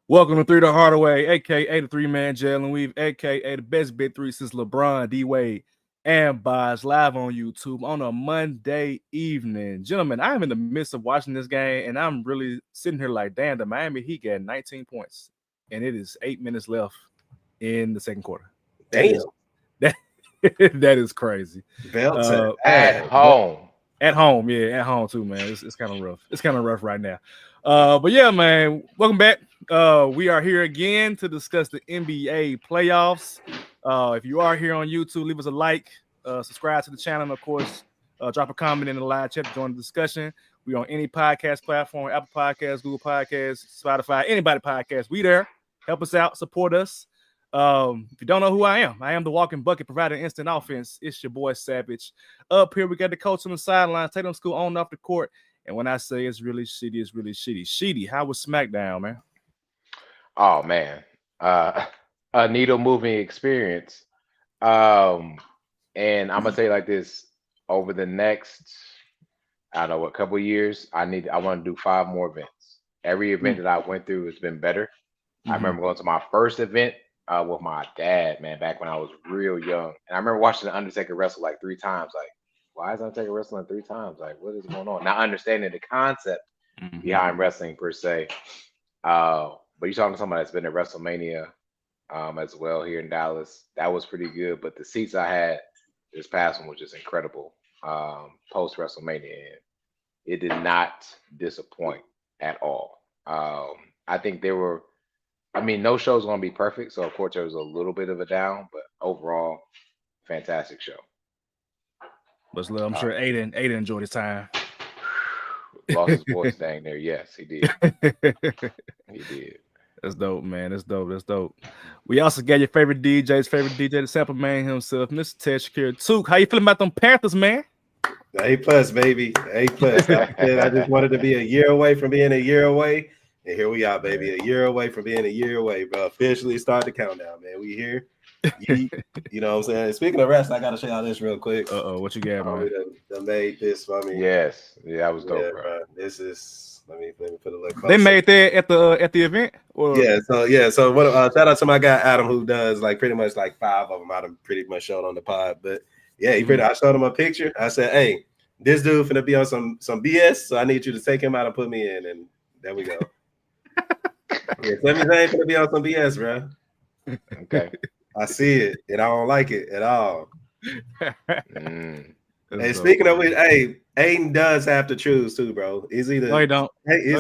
Welcome to Three the Hardaway, aka the three-man jail and weave, aka the best big three since LeBron, D-Wade, and Boz, live on YouTube on a Monday evening. Gentlemen, I'm in the midst of watching this game, and I'm really sitting here like, damn, the Miami Heat got 19 points, and it is 8 minutes left in the second quarter. Damn. That is crazy. At home. At home, yeah, at home too, man. It's kind of rough. It's kind of rough right now. But yeah, man, welcome back. We are here again to discuss the NBA playoffs. If you are here on YouTube, leave us a like, subscribe to the channel, and of course, drop a comment in the live chat to join the discussion. We on any podcast platform, Apple Podcasts, Google Podcasts, Spotify, anybody podcast. We there. Help us out, support us. If you don't know who I am the walking bucket providing instant offense. It's your boy Savage. Up here, we got the coach on the sidelines, take them to school on and off the court. And when I say it's really shitty, it's really shitty. Sheedy, how was SmackDown, man? Oh man, a needle moving experience. And I'm gonna say like this: over the next, I don't know what couple of years, I want to do 5 more events. Every event that I went through has been better. I remember going to my first event with my dad, man, back when I was real young, and I remember watching the Undertaker wrestle like 3 times. Like, why is Undertaker wrestling 3 times? Like, what is going on? Not understanding the concept behind wrestling per se. But you're talking to somebody that's been at WrestleMania as well here in Dallas. That was pretty good. But the seats I had this past one was just incredible post WrestleMania. And it did not disappoint at all. I think no show's going to be perfect. So, of course, there was a little bit of a down. But overall, fantastic show. But I'm sure Aiden enjoyed his time. Lost his voice dang there. Yes, he did. He did. That's dope, man. That's dope. We also got your favorite DJ, the sample man himself, Mr. Ted Shakir. Took, how you feeling about them Panthers, man? A+, baby. A+. I just wanted to be a year away from being a year away. And here we are, baby. A year away from being a year away, bro. Officially start the countdown, man. We here. You know what I'm saying? Speaking of rest, I got to show y'all this real quick. What you got, man? They made this for me. Yes. Yeah, that was dope, bro. This is, let me put a little closer. They made that at the event? Or? So what? Shout out to my guy Adam, who does like pretty much like 5 of them. I done pretty much showed on the pod, but yeah, I showed him a picture. I said, hey, this dude finna be on some BS, so I need you to take him out and put me in, and there we go. Sami Zayn finna be on some BS, bro. Okay. I see it, and I don't like it at all. Hey, speaking of which, hey, Aiden does have to choose too, bro. Is either no, he don't. Hey,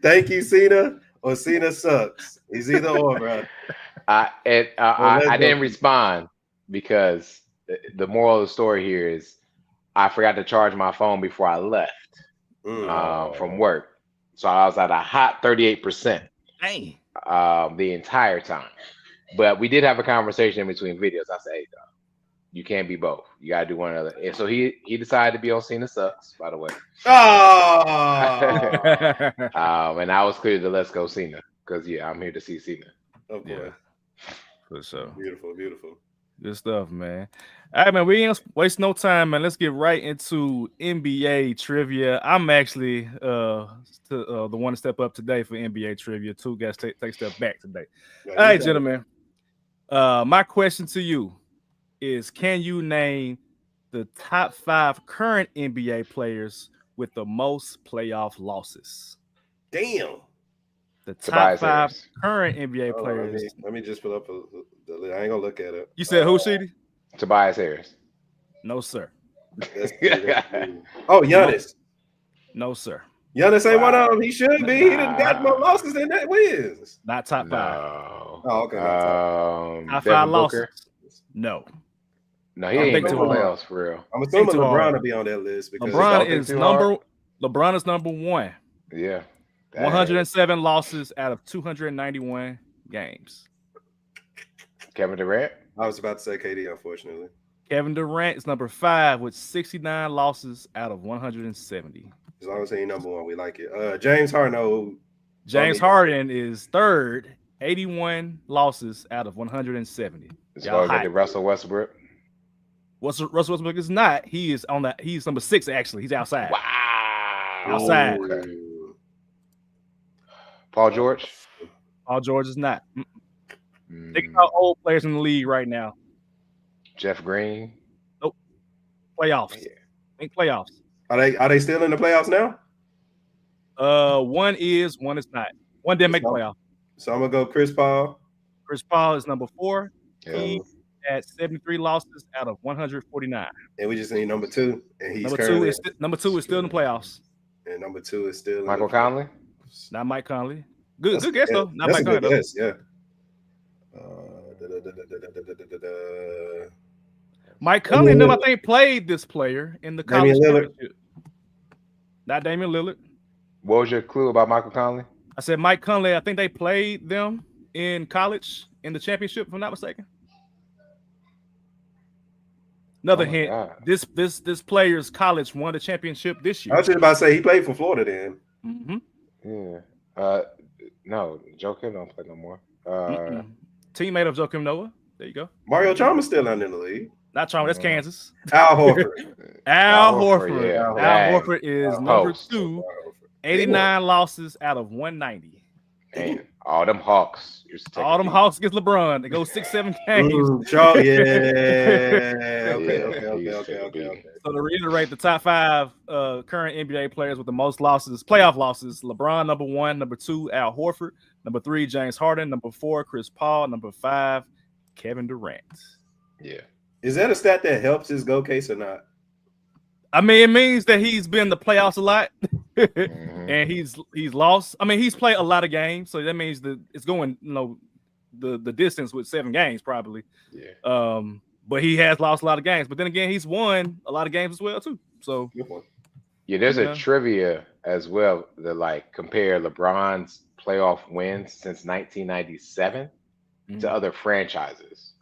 thank you, Cena, or Cena sucks. He's either or, bro. I didn't respond because the moral of the story here is I forgot to charge my phone before I left from work, so I was at a hot 38%. Hey. The entire time. But we did have a conversation in between videos. I said, hey, dog, you can't be both. You got to do one or the other. And so he decided to be on Cena Sucks, by the way. Oh! And I was clear to let's go Cena. Because, yeah, I'm here to see Cena. Of course. For sure. Beautiful. Good stuff, man. All right, man, we ain't waste no time, man. Let's get right into NBA trivia. I'm actually the one to step up today for NBA trivia. 2 guys take a step back today. All right, gentlemen. My question to you is, can you name the top 5 current NBA players with the most playoff losses? Damn. The top 5 current NBA Oh, players. let me just pull up the list. I ain't gonna look at it. You said who, Sheedy? Tobias Harris. No, sir. Oh, Giannis. No, sir. Giannis ain't one of them. He should be. He done got more losses than that wins. Not top 5. No. Oh, okay. Top 5 losses. No. No, he ain't been playoffs for real. I'm assuming LeBron will be on that list because LeBron is number 1. Yeah. 107 losses out of 291 games. Kevin Durant? I was about to say KD, unfortunately. Kevin Durant is number 5 with 69 losses out of 170. As long as he ain't number 1, we like it. James Harden. James Harden is 3rd, 81 losses out of 170. As long as Russell Westbrook. Russell Westbrook is not. He is on that. He's number 6 actually. He's outside. Wow. Outside. Okay. Paul George. Paul George is not. Mm, Think about old players in the league right now. Jeff Green. Nope. Playoffs. Yeah. Think playoffs. Are they still in the playoffs now? One is not. One didn't make the playoff. So I'm gonna go Chris Paul. Chris Paul is number 4. Yeah. He had 73 losses out of 149. And we just need number 2. And he's number two is still in the playoffs. And number 2 is still Michael Conley. Not Mike Conley. Good guess though. Not Mike Conley. Guess, yeah. Mike Conley and them, I think, played this player in the college championship. Not Damian Lillard. What was your clue about Michael Conley? I said Mike Conley. I think they played them in college in the championship, if I'm not mistaken. Another hint. God. This player's college won the championship this year. I was just about to say he played for Florida then. Mm-hmm. Yeah. No, Joakim don't play no more. Teammate of Joakim Noah. There you go. Mario Chalmers still not in the league. Not Chalmers. That's Kansas. Al Horford. Al Horford. Yeah. Al Horford is number 2. 89 losses out of 190. Man, all them Hawks. All them Hawks against LeBron. They go 6-7 games. Okay. So to reiterate, the top 5 current NBA players with the most losses, playoff losses: LeBron number 1, number 2, Al Horford, number 3, James Harden, number 4, Chris Paul, number 5, Kevin Durant. Yeah. Is that a stat that helps his go case or not? I mean, it means that he's been in the playoffs a lot, and he's lost. I mean, he's played a lot of games, so that means that it's going, the distance with 7 games probably. Yeah. But he has lost a lot of games. But then again, he's won a lot of games as well too. So yeah, there's a trivia as well that compare LeBron's playoff wins since 1997 to other franchises.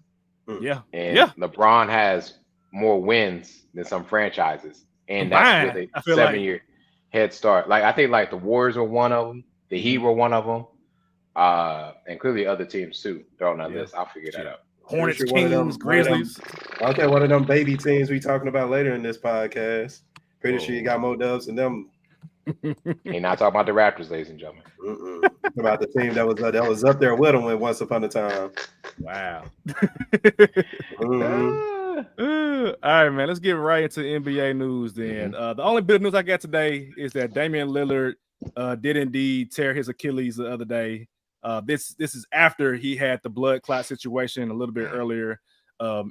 Yeah. And LeBron has more wins than some franchises, and that's with a 7-year head start. I think the Warriors were one of them, the Heat were one of them, and clearly other teams too. They're on that list. I'll figure that out. Hornets, Kings, Grizzlies. I'll tell one of them baby teams we talking about later in this podcast. Pretty sure you got more dubs than them. Ain't not talking about the Raptors, ladies and gentlemen. About the team that was up there with them once upon a time. Wow. All right, man. Let's get right into NBA news then. The only bit of news I got today is that Damian Lillard did indeed tear his Achilles the other day. This is after he had the blood clot situation a little bit earlier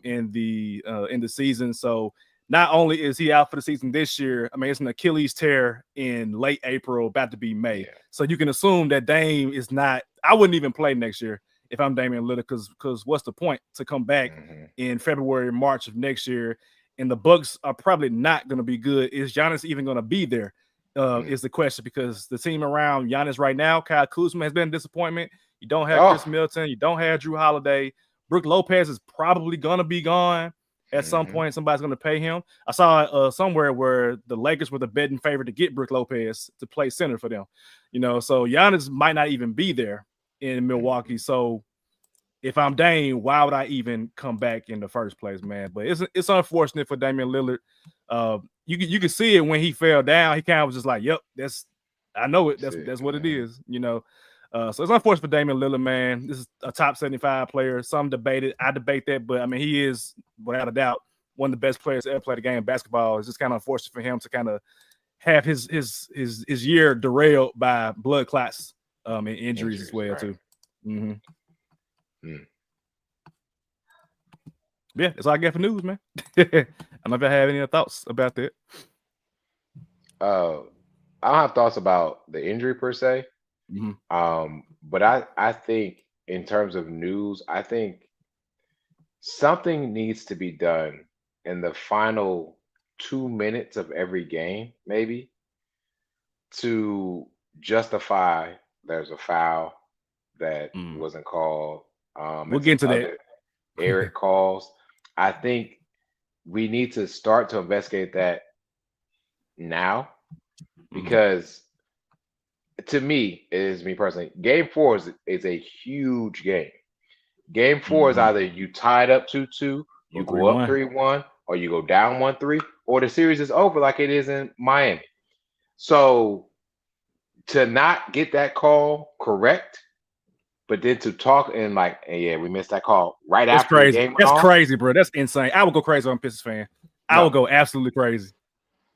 in the season. So not only is he out for the season this year, I mean, it's an Achilles tear in late April, about to be May. Yeah. So you can assume that Dame is not. I wouldn't even play next year if I'm Damian Lillard, because what's the point to come back in February, March of next year? And the Bucks are probably not going to be good. Is Giannis even going to be there? Is the question, because the team around Giannis right now, Kyle Kuzma has been a disappointment. You don't have Chris Middleton. You don't have Drew Holiday. Brook Lopez is probably going to be gone at some point. Somebody's going to pay him. I saw somewhere where the Lakers were the betting favorite to get Brook Lopez to play center for them. So Giannis might not even be there in Milwaukee. So if I'm Dame, why would I even come back in the first place, man? But it's unfortunate for Damian Lillard. You can see it when he fell down. He kind of was just like, "Yep, I know it. That's what it is." So it's unfortunate for Damian Lillard, man. This is a top 75 player. Some debated. I debate that, but I mean, he is without a doubt one of the best players to ever play the game of basketball. It's just kind of unfortunate for him to kind of have his year derailed by blood clots and injuries as well too. Yeah, that's all I get for news, man. I don't know if I have any thoughts about that. I don't have thoughts about the injury per se. But I think in terms of news, I think something needs to be done in the final 2 minutes of every game, maybe, to justify there's a foul that wasn't called. We'll get into that. Eric calls. I think we need to start to investigate that now, because to me, it is me personally, game 4 is a huge game. Game 4 is either you tied up 2-2, you go up 3-1, or you go down 1-3, or the series is over like it is in Miami. So to not get that call correct, but then to talk and like, hey, yeah, we missed that call right That's after the crazy. game went That's off. crazy, bro. That's insane. I would go crazy on Pistons fan. I No. would go absolutely crazy Let's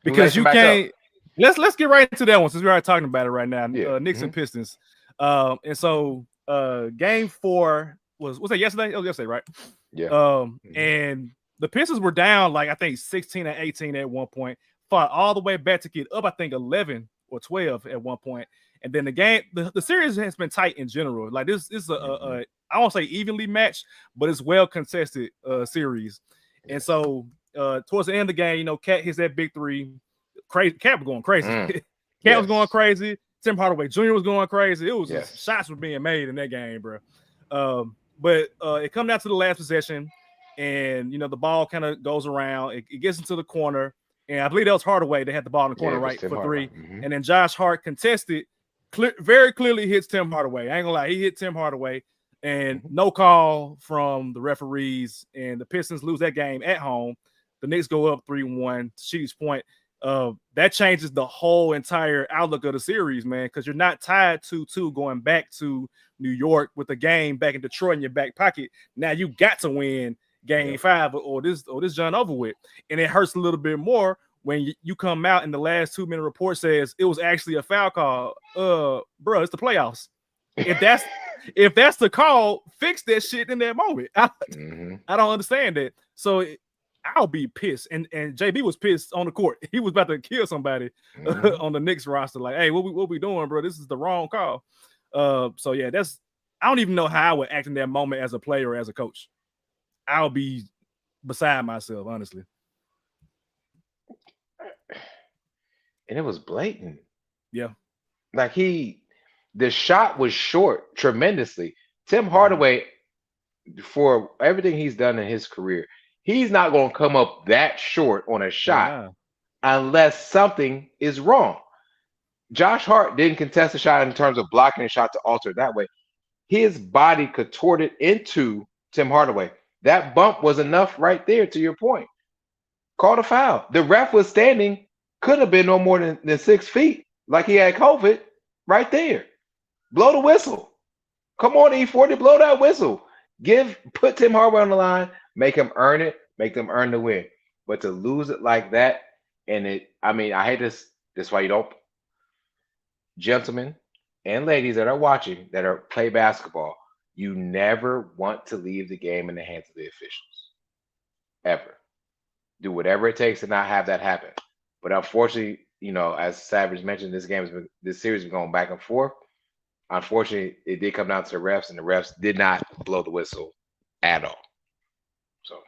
because you back up. can't. Let's get right into that one since we're already talking about it right now. Yeah. Knicks and Pistons. And so game 4 was that yesterday? It was yesterday, right? Yeah. And the Pistons were down like I think 16 and 18 at one point, fought all the way back to get up, I think 11 or 12 at one point. And then the game, the series has been tight in general. Like this is a I won't say evenly matched, but it's well contested series. And so towards the end of the game, you know, Cat hits that big three. Crazy, Cat was going crazy. Cat was going crazy. Tim Hardaway Jr. was going crazy. It was just, shots were being made in that game, bro. But it comes down to the last possession, and you know the ball kind of goes around. It gets into the corner, and I believe that was Hardaway. They had the ball in the corner right for three, and then Josh Hart contested. Very clearly hits Tim Hardaway. I ain't gonna lie, he hit Tim Hardaway, and no call from the referees, and the Pistons lose that game at home. The Knicks go up 3-1. To Sheedy's point, that changes the whole entire outlook of the series, man, because you're not tied 2-2 going back to New York with the game back in Detroit in your back pocket. Now you got to win game 5 or this John over with, and it hurts a little bit more when you come out and the last 2-minute report says it was actually a foul call. Bro, it's the playoffs. If that's the call, fix that shit in that moment. I don't understand that. So I'll be pissed. And JB was pissed on the court. He was about to kill somebody on the Knicks roster. Like, hey, what we doing, bro? This is the wrong call. So yeah, I don't even know how I would act in that moment as a player or as a coach. I'll be beside myself, honestly. And it was blatant. Yeah. Like the shot was short tremendously. Tim Hardaway, for everything he's done in his career, he's not going to come up that short on a shot unless something is wrong. Josh Hart didn't contest the shot in terms of blocking a shot to alter it that way. His body contorted into Tim Hardaway. That bump was enough right there, to your point. Called a foul. The ref was standing, could have been no more than 6 feet, like he had COVID right there. Blow the whistle. Come on, E40, blow that whistle. Put Tim Hardaway on the line, make him earn it, make them earn the win. But to lose it like that, I hate this. This is why you don't, gentlemen and ladies that are watching, that are play basketball, you never want to leave the game in the hands of the officials. Ever. Do whatever it takes to not have that happen. But unfortunately, you know, as Savage mentioned, this series has been going back and forth. Unfortunately, it did come down to the refs, and the refs did not blow the whistle at all. So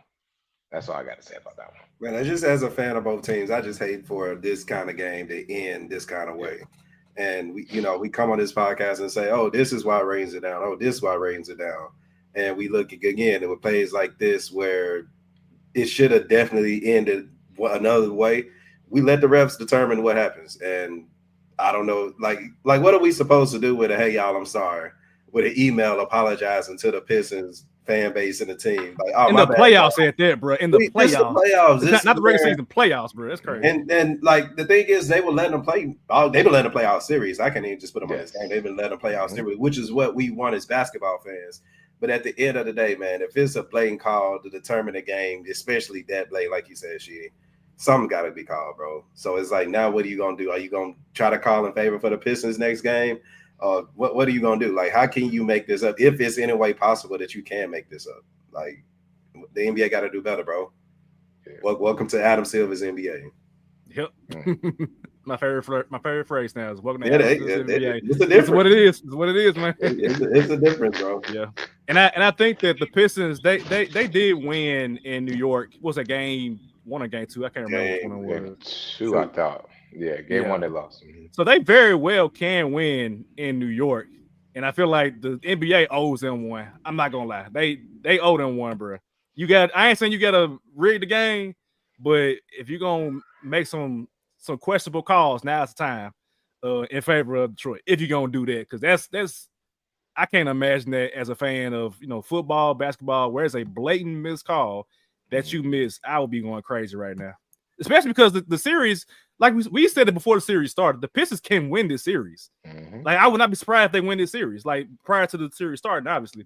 that's all I got to say about that one. Man, just as a fan of both teams, I just hate for this kind of game to end this kind of way. And we come on this podcast and say, "Oh, this is why it rains it down. Oh, this is why it rains it down." And we look again with plays like this where it should have definitely ended another way. We let the refs determine what happens, and I don't know, like what are we supposed to do with a "Hey y'all, I'm sorry" with an email apologizing to the Pistons fan base and the team? Like, oh, in the playoffs at that, bro. In the playoffs. It's not the regular season, playoffs, bro. That's crazy. And like the thing is, they were letting them play. They've been letting them play out series. I can't even just put them on this game. They've been letting them play out series, which is what we want as basketball fans. But at the end of the day, man, if it's a blatant call to determine the game, especially that blatant, like you said, something got to be called, bro. So it's like, now what are you going to do? Are you going to try to call in favor for the Pistons next game? What are you going to do? Like, how can you make this up if it's any way possible that you can make this up? Like, the NBA got to do better, bro. Yeah. Welcome to Adam Silver's NBA. Yep. My favorite phrase now is welcome to Adam Silver's NBA. It's what it is. It's what it is, man. It's a difference, bro. Yeah. And I think that the Pistons, they did win in New York. What was that game 1 or game 2? I can't remember which one it was. 2, I thought. Yeah, game 1 they lost. So they very well can win in New York, and I feel like the NBA owes them one. I'm not gonna lie, they owe them one, bro. I ain't saying you gotta rig the game, but if you're gonna make some questionable calls, now's the time in favor of Detroit. If you're gonna do that, because that's I can't imagine that as a fan of football, basketball, where it's a blatant missed call that you miss. I would be going crazy right now. especially because the series, like we said it before the series started, the Pistons can win this series. Like I would not be surprised if they win this series, like prior to the series starting, obviously.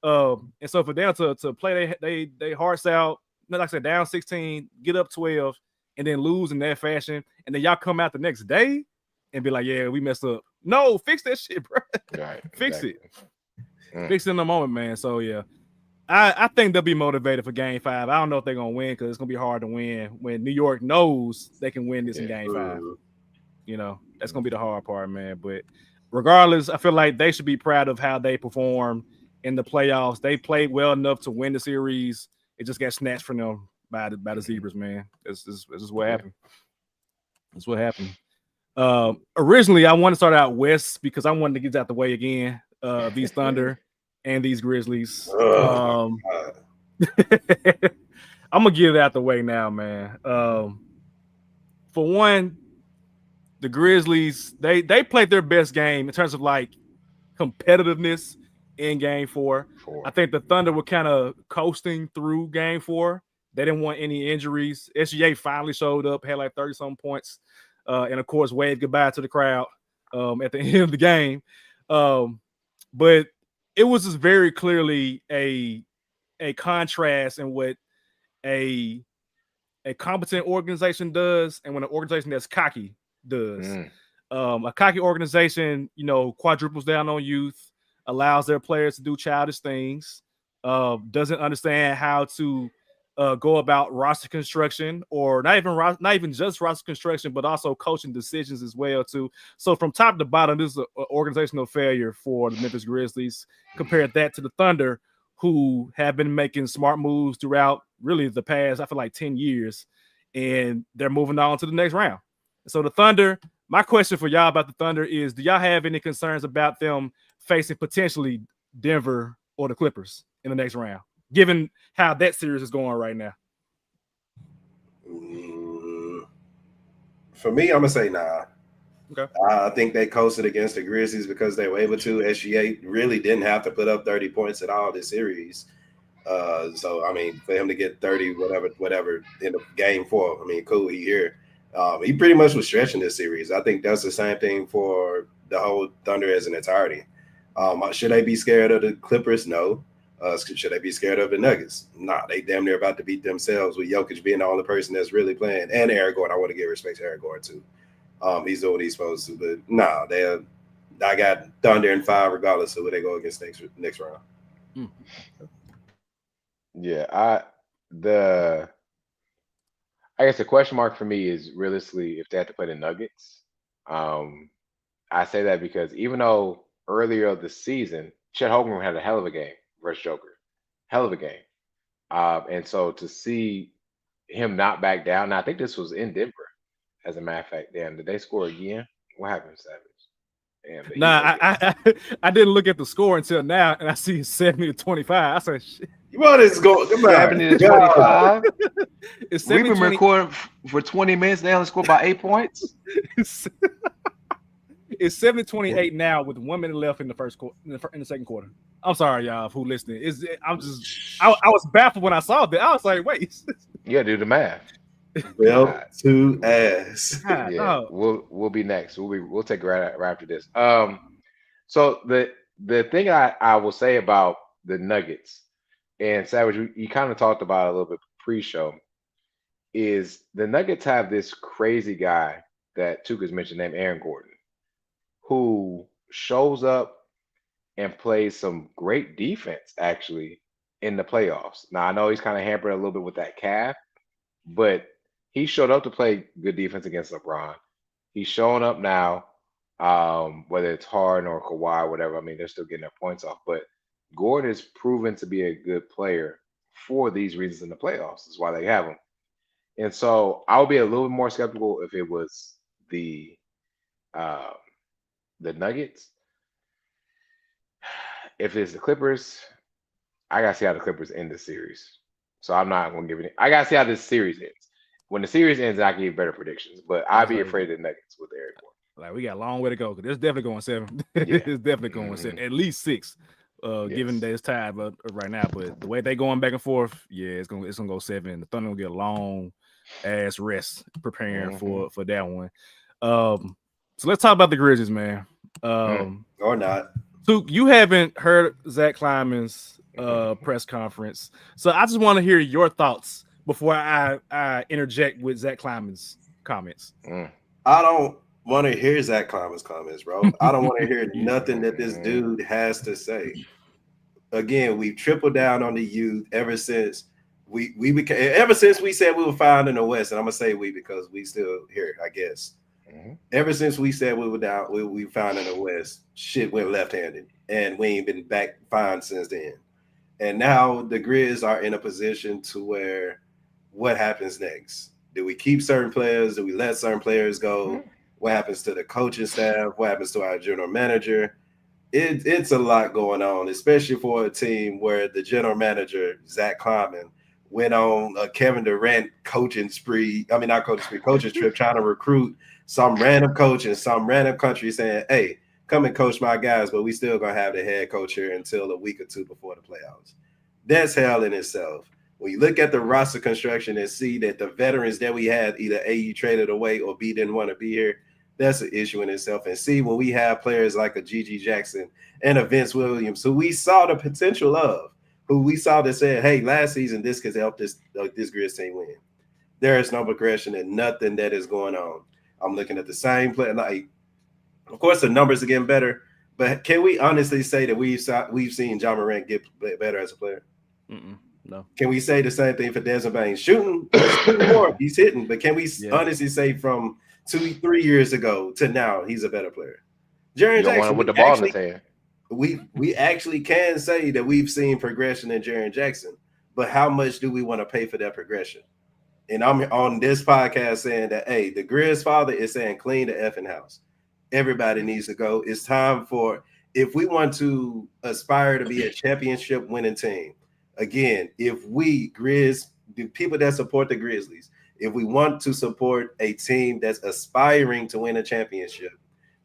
And so for them to play they hearts out, like I said, down 16, get up 12, and then lose in that fashion, and then y'all come out the next day and be like, yeah, we messed up. No, fix that shit, bro. Right, Fix exactly. it. Fix it in the moment, man. So yeah. I think they'll be motivated for Game 5. I don't know if they're gonna win because it's gonna be hard to win when New York knows they can win this in Game 5. You know, that's gonna be the hard part, man. But regardless, I feel like they should be proud of how they performed in the playoffs. They played well enough to win the series. It just got snatched from them by the Zebras, man. This is what happened. That's what happened. Originally, I wanted to start out west because I wanted to get out the way again. These Thunder and these Grizzlies. I'm gonna get it out the way now, man. For one, the Grizzlies, they played their best game in terms of like competitiveness in Game 4. I think the Thunder were kind of coasting through Game 4. They didn't want any injuries. SGA finally showed up, had like 30-some points, and of course waved goodbye to the crowd at the end of the game. But it was just very clearly a contrast in what a competent organization does and when an organization that's cocky does. A cocky organization, you know, quadruples down on youth, allows their players to do childish things, doesn't understand how to go about roster construction, or not even just roster construction, but also coaching decisions as well too. So from top to bottom, this is an organizational failure for the Memphis Grizzlies. Compare that to the Thunder, who have been making smart moves throughout really the past, I feel like 10 years, and they're moving on to the next round. So the Thunder, my question for y'all about the Thunder is, do y'all have any concerns about them facing potentially Denver or the Clippers in the next round, given how that series is going right now? For me, I'm going to say nah. Okay. I think they coasted against the Grizzlies because they were able to. SGA really didn't have to put up 30 points at all this series. So, I mean, for him to get 30, whatever in the Game 4, I mean, cool, he here. He pretty much was stretching this series. I think that's the same thing for the whole Thunder as an entirety. Should they be scared of the Clippers? No. Should they be scared of the Nuggets? Nah, they damn near about to beat themselves with Jokic being the only person that's really playing. And Aaron Gordon. I want to give respect to Aaron Gordon, too. He's doing what he's supposed to. But nah, I got Thunder in 5 regardless of who they go against next round. Yeah, I guess the question mark for me is realistically if they have to play the Nuggets. I say that because even though earlier this season, Chet Holmgren had a hell of a game versus Joker. Hell of a game. And so to see him not back down, now I think this was in Denver, as a matter of fact. Damn, did they score again? What happened, Savage? Damn, nah, I didn't look at the score until now, and I see 70-25. I said, shit. What is going on? 70-25? We've been recording for 20 minutes. They only scored by 8 points. It's 70-28 now with 1 minute left in the first quarter, in the second quarter. I'm sorry, y'all, who listening. I was baffled when I saw that. I was like, wait. Yeah, do the math. Well, to ass. Yeah, no. we'll be next. We'll take it right after this. So the thing I will say about the Nuggets, and Savage, you kind of talked about it a little bit pre-show, is the Nuggets have this crazy guy that Tuka's mentioned named Aaron Gordon, who shows up and plays some great defense actually in the playoffs. Now I know he's kind of hampered a little bit with that calf, but he showed up to play good defense against LeBron. He's showing up now, whether it's Harden or Kawhi, whatever. I mean, they're still getting their points off, but Gordon is proven to be a good player for these reasons in the playoffs. That's why they have him. And so I would be a little bit more skeptical if it was the Nuggets. If it's the Clippers, I gotta see how the Clippers end the series. So I'm not gonna give it. I gotta see how this series ends. When the series ends, I can give better predictions. But I'd be afraid of the Nuggets with Eric Gordon. Like, we got a long way to go. There's definitely going 7. It's definitely going 7. At least 6. Given that it's tied right now. But the way they going back and forth, yeah, it's gonna go 7. The Thunder will get a long as rest, preparing for that one. So let's talk about the Grizzlies, man. Or not. So you haven't heard Zach Kleiman's press conference, so I just want to hear your thoughts before I interject with Zach Kleiman's comments. I don't want to hear Zach Kleiman's comments, bro. I don't want to hear nothing that this dude has to say. Again, we've tripled down on the youth ever since we said we were found in the West, and I'm gonna say we because we still here, I guess. Ever since we said we were down, we found in the West, shit went left-handed, and we ain't been back fine since then. And now the Grizz are in a position to where what happens next? Do we keep certain players? Do we let certain players go? What happens to the coaching staff? What happens to our general manager? It's a lot going on, especially for a team where the general manager, Zach Kleiman, went on a Kevin Durant coaching trip, trying to recruit some random coach in some random country saying, hey, come and coach my guys, but we still going to have the head coach here until a week or two before the playoffs. That's hell in itself. When you look at the roster construction and see that the veterans that we had, either A, you traded away, or B, didn't want to be here, that's an issue in itself. And see, when we have players like a G.G. Jackson and a Vince Williams, who we saw the potential of, who we saw that said, hey, last season this could help this Grizz team win. There is no progression and nothing that is going on. I'm looking at the same play. Like, of course, the numbers are getting better, but can we honestly say that we've seen Ja Morant get better as a player? No. Can we say the same thing for Desmond Bain? Shooting more, he's hitting, but can we honestly say from 2-3 years ago to now he's a better player? Jaren Jackson with the ball in his hand. We actually can say that we've seen progression in Jaren Jackson, but how much do we want to pay for that progression? And I'm on this podcast saying that, hey, the Grizz father is saying clean the effing house. Everybody needs to go. It's time for, if we want to aspire to be a championship winning team, again, if we Grizz, the people that support the Grizzlies, if we want to support a team that's aspiring to win a championship,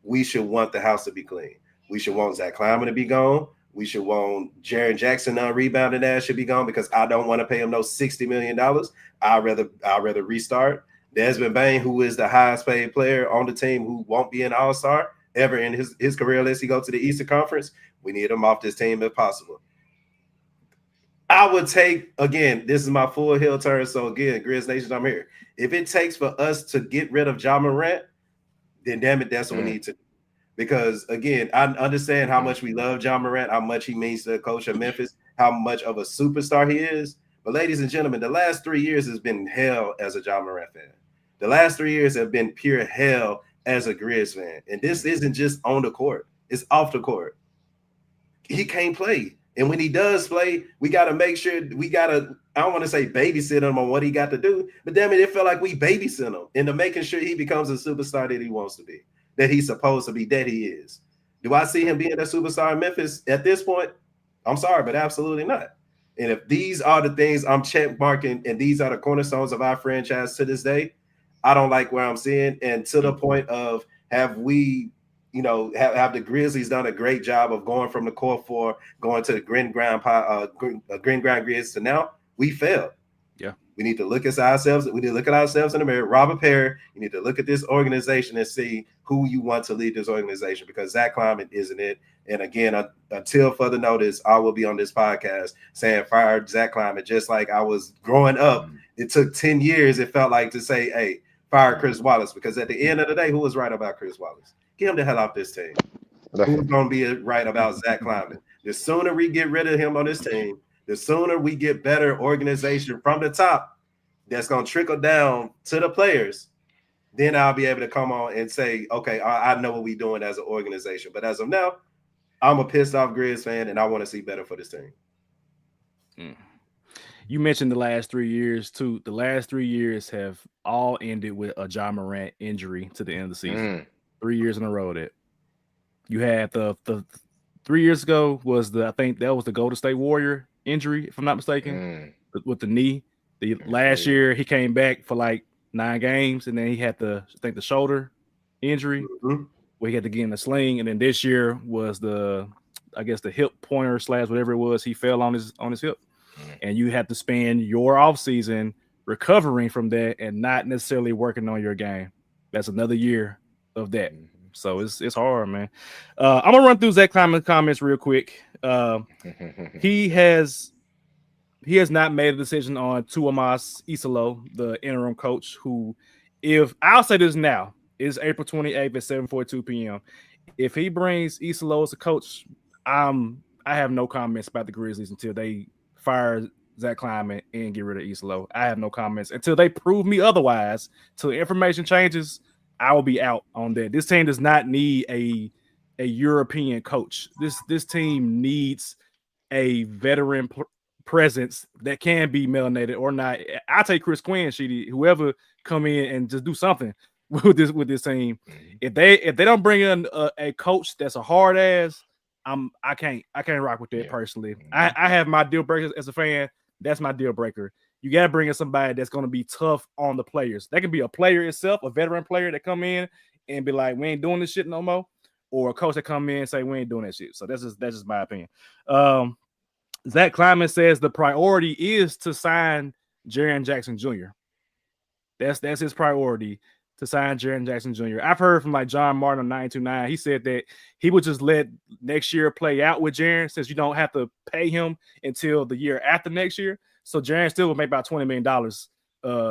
we should want the house to be clean. We should want Zach Kleiman to be gone. We should want Jaren Jackson rebounding ass should be gone because I don't want to pay him no $60 million. I'd rather restart. Desmond Bain, who is the highest paid player on the team, who won't be an all-star ever in his career unless he go to the Eastern Conference. We need him off this team if possible. I would take, again, this is my full heel turn. So again, Grizz Nation, I'm here. If it takes for us to get rid of Ja Morant, then damn it, that's what we need to do. Because again, I understand how much we love Ja Morant, how much he means to the coach of Memphis, how much of a superstar he is. But ladies and gentlemen, the last 3 years has been hell as a Ja Morant fan. The last 3 years have been pure hell as a Grizz fan. And this isn't just on the court. It's off the court. He can't play. And when he does play, we got to make sure I don't want to say babysit him on what he got to do, but damn it felt like we babysit him into making sure he becomes a superstar that he wants to be, that he's supposed to be, that he is. Do I see him being a superstar in Memphis at this point? I'm sorry, but absolutely not. And if these are the things I'm check marking and these are the cornerstones of our franchise to this day, I don't like where I'm seeing. And to the point of, have we, have the Grizzlies done a great job of going from the core four, going to the green ground Grizz to now? We failed. Yeah. We need to look at ourselves. We need to look at ourselves in the mirror. Robert Perry, you need to look at this organization and see who you want to lead this organization, because Zach Kleiman isn't it. And again, until further notice, I will be on this podcast saying fire Zach Kleiman, just like I was growing up. It took 10 years, it felt like, to say, hey, fire Chris Wallace, because at the end of the day, who was right about Chris Wallace? Get him the hell off this team. Who's going to be right about Zach Kleiman? The sooner we get rid of him on this team, the sooner we get better organization from the top that's going to trickle down to the players, then I'll be able to come on and say, okay, I know what we're doing as an organization. But as of now, I'm a pissed off Grizz fan, and I want to see better for this team. You mentioned the last 3 years, too. The last 3 years have all ended with a Ja Morant injury to the end of the season. 3 years in a row that you had the 3 years ago was I think that was the Golden State Warrior injury, if I'm not mistaken, with the knee. The last year he came back for like 9 games, and then he had the shoulder injury where he had to get in the sling, and then this year was the hip pointer / whatever it was, he fell on his hip, and you had to spend your offseason recovering from that and not necessarily working on your game. That's another year of that. So it's hard, man. I'm gonna run through Zach Kleiman's comments real quick. He has not made a decision on Tuomas Isalo, the interim coach, who, if I'll say this now, is April 28th at 7:42 p.m. If he brings Isalo as a coach, I have no comments about the Grizzlies until they fire Zach Kleiman and get rid of Isalo. I have no comments until they prove me otherwise. Till information changes, I will be out on that. This team does not need a European coach. This team needs a veteran presence that can be melanated or not. I take Chris Quinn, Sheedy, whoever come in and just do something with this team. If they don't bring in a coach that's a hard ass, I can't rock with that personally. I have my deal breakers as a fan. That's my deal breaker. You got to bring in somebody that's going to be tough on the players. That can be a player itself, a veteran player that come in and be like, we ain't doing this shit no more, or a coach that come in and say we ain't doing that shit. So that's just my opinion. Zach Kleiman says the priority is to sign Jaren Jackson Jr. That's his priority, to sign Jaren Jackson Jr. I've heard from like John Martin on 929. He said that he would just let next year play out with Jaren, since you don't have to pay him until the year after next year. So Jaren still will make about $20 million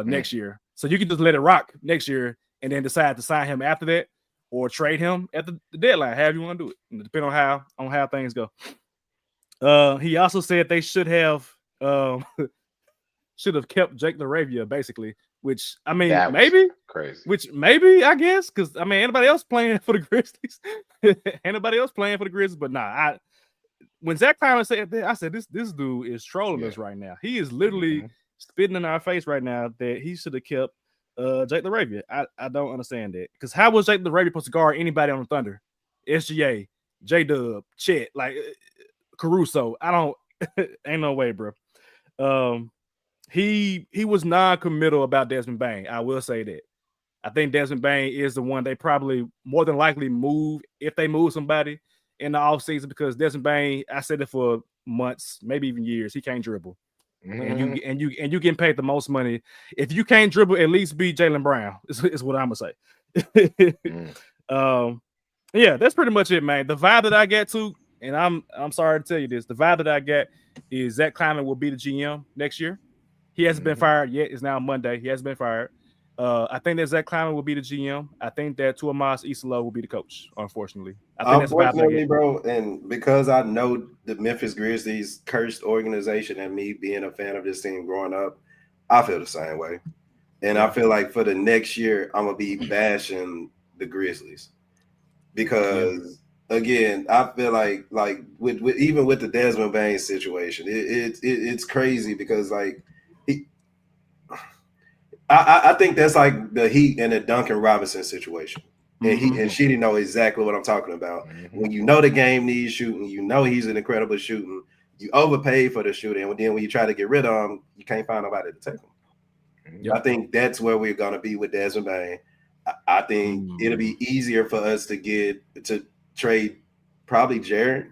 next year. So you can just let it rock next year and then decide to sign him after that or trade him at the deadline, however you want to do it, depending on how things go. He also said they should have kept Jake LaRavia, basically, which I mean maybe crazy. Which maybe I guess, because I mean anybody else playing for the Grizzlies, but nah. When Zach Kleiman said that, I said this dude is trolling us right now. He is literally spitting in our face right now that he should have kept Jake LaRavia. I don't understand that, because how was Jake LaRavia supposed to guard anybody on the Thunder? SGA, J-Dub, Chet, like Caruso. I don't ain't no way, bro. He was non-committal about Desmond Bane. I will say that. I think Desmond Bane is the one they probably more than likely move, if they move somebody in the offseason, because Desmond Bane, I said it for months, maybe even years, he can't dribble. And you getting paid the most money. If you can't dribble, at least be Jaylen Brown, is what I'm gonna say. Yeah, that's pretty much it, man. The vibe that I get to, and I'm sorry to tell you this, the vibe that I get is Zach Kleiman will be the GM next year. He hasn't been fired yet. It's now Monday. He hasn't been fired. I think that Zach Kleiman will be the GM. I think that Tuomas Isalo will be the coach, unfortunately. Unfortunately, bro, and because I know the Memphis Grizzlies cursed organization, and me being a fan of this team growing up, I feel the same way. And I feel like for the next year, I'm going to be bashing the Grizzlies. Because, again, I feel like with even with the Desmond Bane situation, it's crazy because, like, I think that's like the Heat and the Duncan Robinson situation. And she didn't know exactly what I'm talking about. When you know the game needs shooting, you know he's an incredible shooting, you overpay for the shooting, and then when you try to get rid of him, you can't find nobody to take him. I think that's where we're going to be with Desmond Bane. I think it'll be easier for us to trade probably Jaren.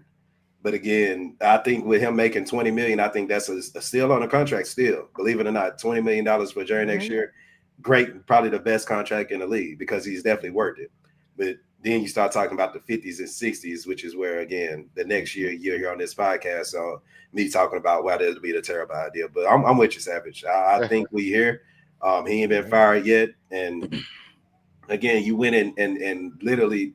But again, I think with him making $20 million, I think that's a still on a contract still. Believe it or not, $20 million for Jaren next year, great, probably the best contract in the league because he's definitely worth it. But then you start talking about the 50s and 60s, which is where, again, the next year you're here on this podcast. So me talking about why that'd be the terrible idea. But I'm with you, Savage. I think we here. He ain't been fired yet. And again, you went in and literally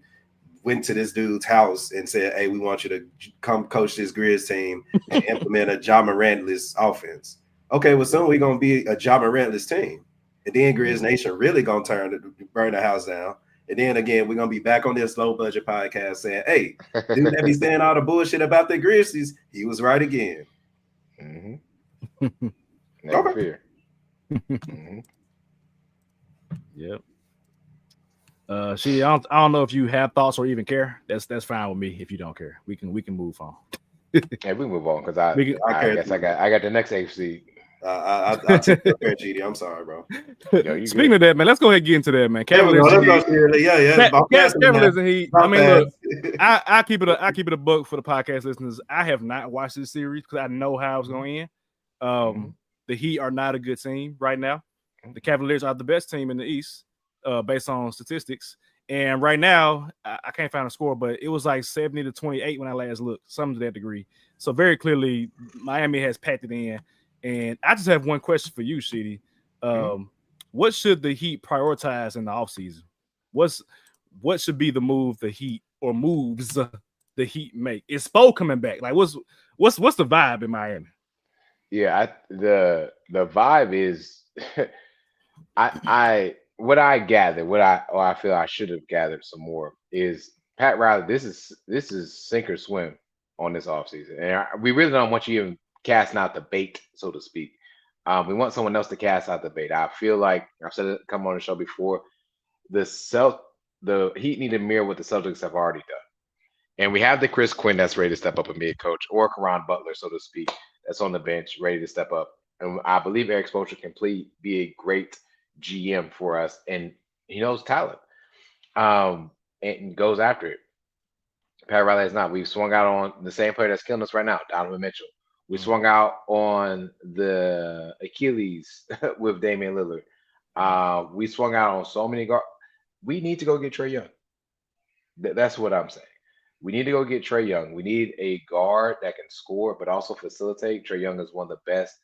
went to this dude's house and said, hey, we want you to come coach this Grizz team and implement a Ja Morantless offense. Okay, well, soon we're going to be a Ja Morantless team. And then Grizz Nation really going to burn the house down. And then, again, we're going to be back on this low-budget podcast saying, hey, dude that be saying all the bullshit about the Grizzlies, he was right again. Never fear. Yep. I don't know if you have thoughts or even care. That's fine with me if you don't care. We can move on. Yeah, we move on because I guess I got the next AFC. I took the fair GD. I'm sorry, bro. Speaking of that, man, let's go ahead and get into that, man. Cavaliers and Heat. I mean, look, I keep it a buck for the podcast listeners. I have not watched this series because I know how it's going to end. the Heat are not a good team right now. The Cavaliers are the best team in the East, based on statistics. And right now, I can't find a score, but it was like 70-28 when I last looked, something to that degree. So very clearly, Miami has packed it in. And I just have one question for you, Sheedy. What should the Heat prioritize in the offseason? What should be the move the Heat or moves the Heat make? Is Spo coming back? Like, what's the vibe in Miami? Yeah, the vibe is what I gathered, I feel I should have gathered some more is Pat Riley. This is sink or swim on this offseason. And we really don't want you even casting out the bait, so to speak. We want someone else to cast out the bait. I feel like I've said it come on the show before. The Heat need to mirror what the Celtics have already done. And we have the Chris Quinn that's ready to step up and be a coach, or Caron Butler, so to speak, that's on the bench, ready to step up. And I believe Eric Spoelstra can be a great GM for us, and he knows talent, and goes after it. Pat Riley has not. We've swung out on the same player that's killing us right now, Donovan Mitchell. We swung out on the Achilles with Damian Lillard. We swung out on so many guards. We need to go get Trae Young. That's what I'm saying. We need to go get Trae Young. We need a guard that can score, but also facilitate. Trae Young is one of the best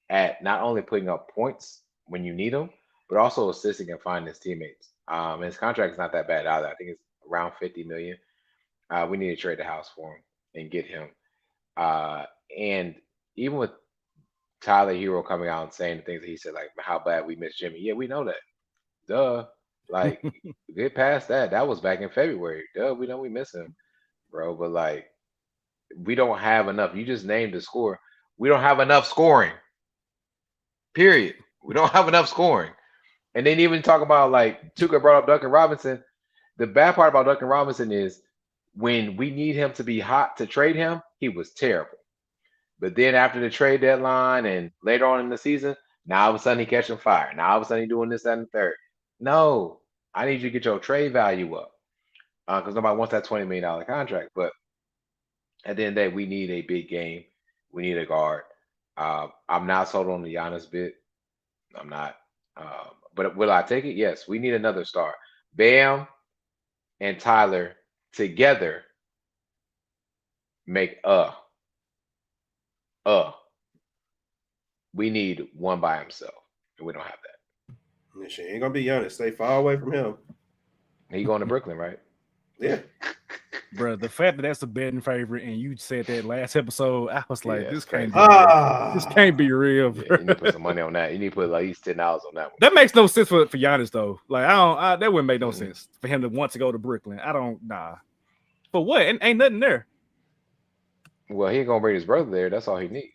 at not only putting up points when you need them, but also assisting and finding his teammates. And his contract is not that bad either. I think it's around $50 million. We need to trade the house for him and get him. And even with Tyler Hero coming out and saying the things that he said, like how bad we miss Jimmy. Yeah, we know that. Duh. Like, get past that. That was back in February. Duh, we know we miss him, bro. But like, we don't have enough. You just named the score. We don't have enough scoring. Period. We don't have enough scoring. And then even talk about, like, Tuka brought up Duncan Robinson. The bad part about Duncan Robinson is when we need him to be hot to trade him, he was terrible. But then after the trade deadline and later on in the season, now all of a sudden he catching fire. Now all of a sudden he doing this, that, and the third. No, I need you to get your trade value up because nobody wants that $20 million contract. But at the end of the day, we need a big game. We need a guard. I'm not sold on the Giannis bit. I'm not. But will I take it? Yes. We need another star. Bam and Tyler together make we need one by himself, and we don't have that. She ain't gonna be Giannis. Stay far away from him. He going to Brooklyn, right? Yeah. Bro, the fact that that's a betting favorite and you said that last episode, I was like, this can't be real. This can't be real, bro. Yeah, you need to put some money on that. You need to put at least $10 on that one. That makes no sense for Giannis, though. Like, that wouldn't make no sense for him to want to go to Brooklyn. For what? Ain't nothing there. Well, he ain't gonna bring his brother there. That's all he needs.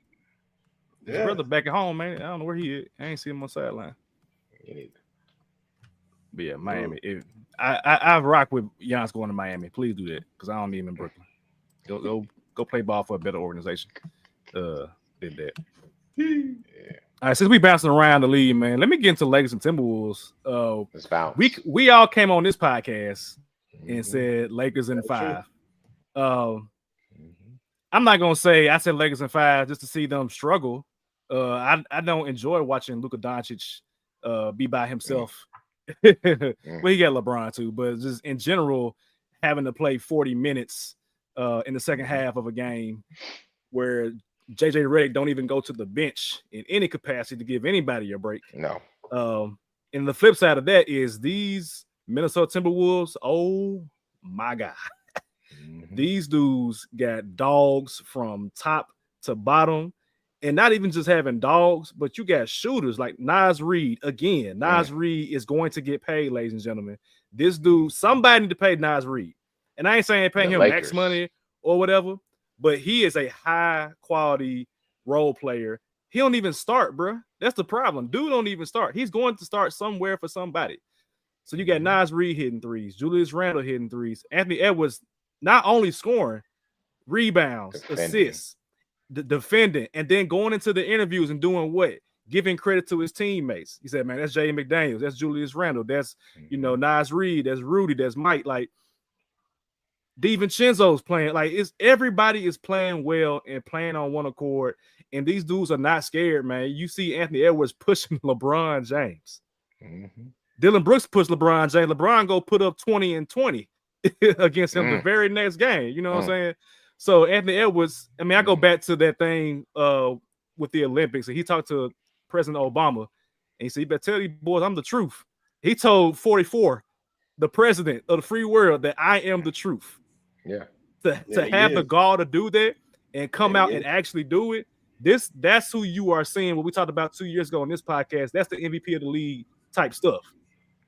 His brother back at home, man. I don't know where he is. I ain't seen him on the sideline. But yeah, Miami. I rock with Giannis going to Miami. Please do that because I don't need him in Brooklyn. Go play ball for a better organization. Did that. Yeah. All right, since we bouncing around the league, man, let me get into Lakers and Timberwolves. Let's bounce. We all came on this podcast and said Lakers in 5. I'm not gonna say I said Lakers in 5 just to see them struggle. I don't enjoy watching Luka Doncic be by himself. Well, he got LeBron too, but just in general, having to play 40 minutes in the second half of a game where JJ Redick don't even go to the bench in any capacity to give anybody a break. No. And the flip side of that is these Minnesota Timberwolves. Oh my God. These dudes got dogs from top to bottom. And not even just having dogs, but you got shooters like Naz Reid. Again, Naz Reid is going to get paid, ladies and gentlemen. This dude, somebody need to pay Naz Reid. And I ain't saying paying him max money or whatever, but he is a high quality role player. He don't even start, bro. That's the problem. Dude don't even start. He's going to start somewhere for somebody. So you got Naz Reid hitting threes, Julius Randle hitting threes, Anthony Edwards not only scoring, rebounds, assists, defending, and then going into the interviews and doing what? Giving credit to his teammates. He said, man, that's Jay McDaniels, that's Julius Randle, that's Naz Reid, that's Rudy, that's Mike. Like, DiVincenzo's playing. Like everybody is playing well and playing on one accord. And these dudes are not scared, man. You see Anthony Edwards pushing LeBron James. Mm-hmm. Dylan Brooks pushed LeBron James. LeBron go put up 20 and 20 against him the very next game. You know what I'm saying? So Anthony Edwards, I mean, I go back to that thing with the Olympics, and he talked to President Obama, and he said, "You better tell these boys I'm the truth." He told 44, the president of the free world, that I am the truth. Yeah. To have the gall to do that and come out and actually do it, that's who you are seeing. What we talked about 2 years ago on this podcast, that's the MVP of the league type stuff,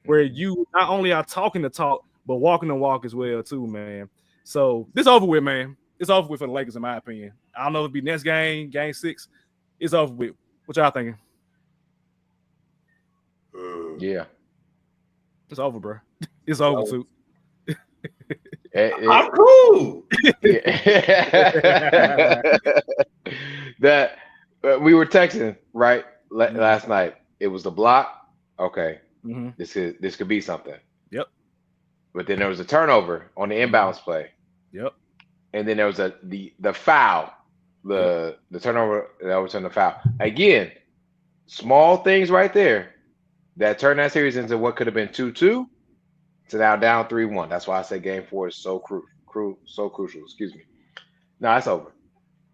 where you not only are talking the talk, but walking the walk as well too, man. So this over with, man. It's over with for the Lakers, in my opinion. I don't know if it'll be next game 6. It's over with. What y'all thinking? Yeah. It's over, bro. It's over too. I'm cool. That we were texting right last night. It was the block. Okay, this could be something. Yep. But then there was a turnover on the inbounds play. Yep. And then there was the foul, the turnover that overturned the foul. Again, small things right there that turned that series into what could have been 2-2 to now down 3-1. That's why I say Game 4 is so crucial. Excuse me. No, it's over.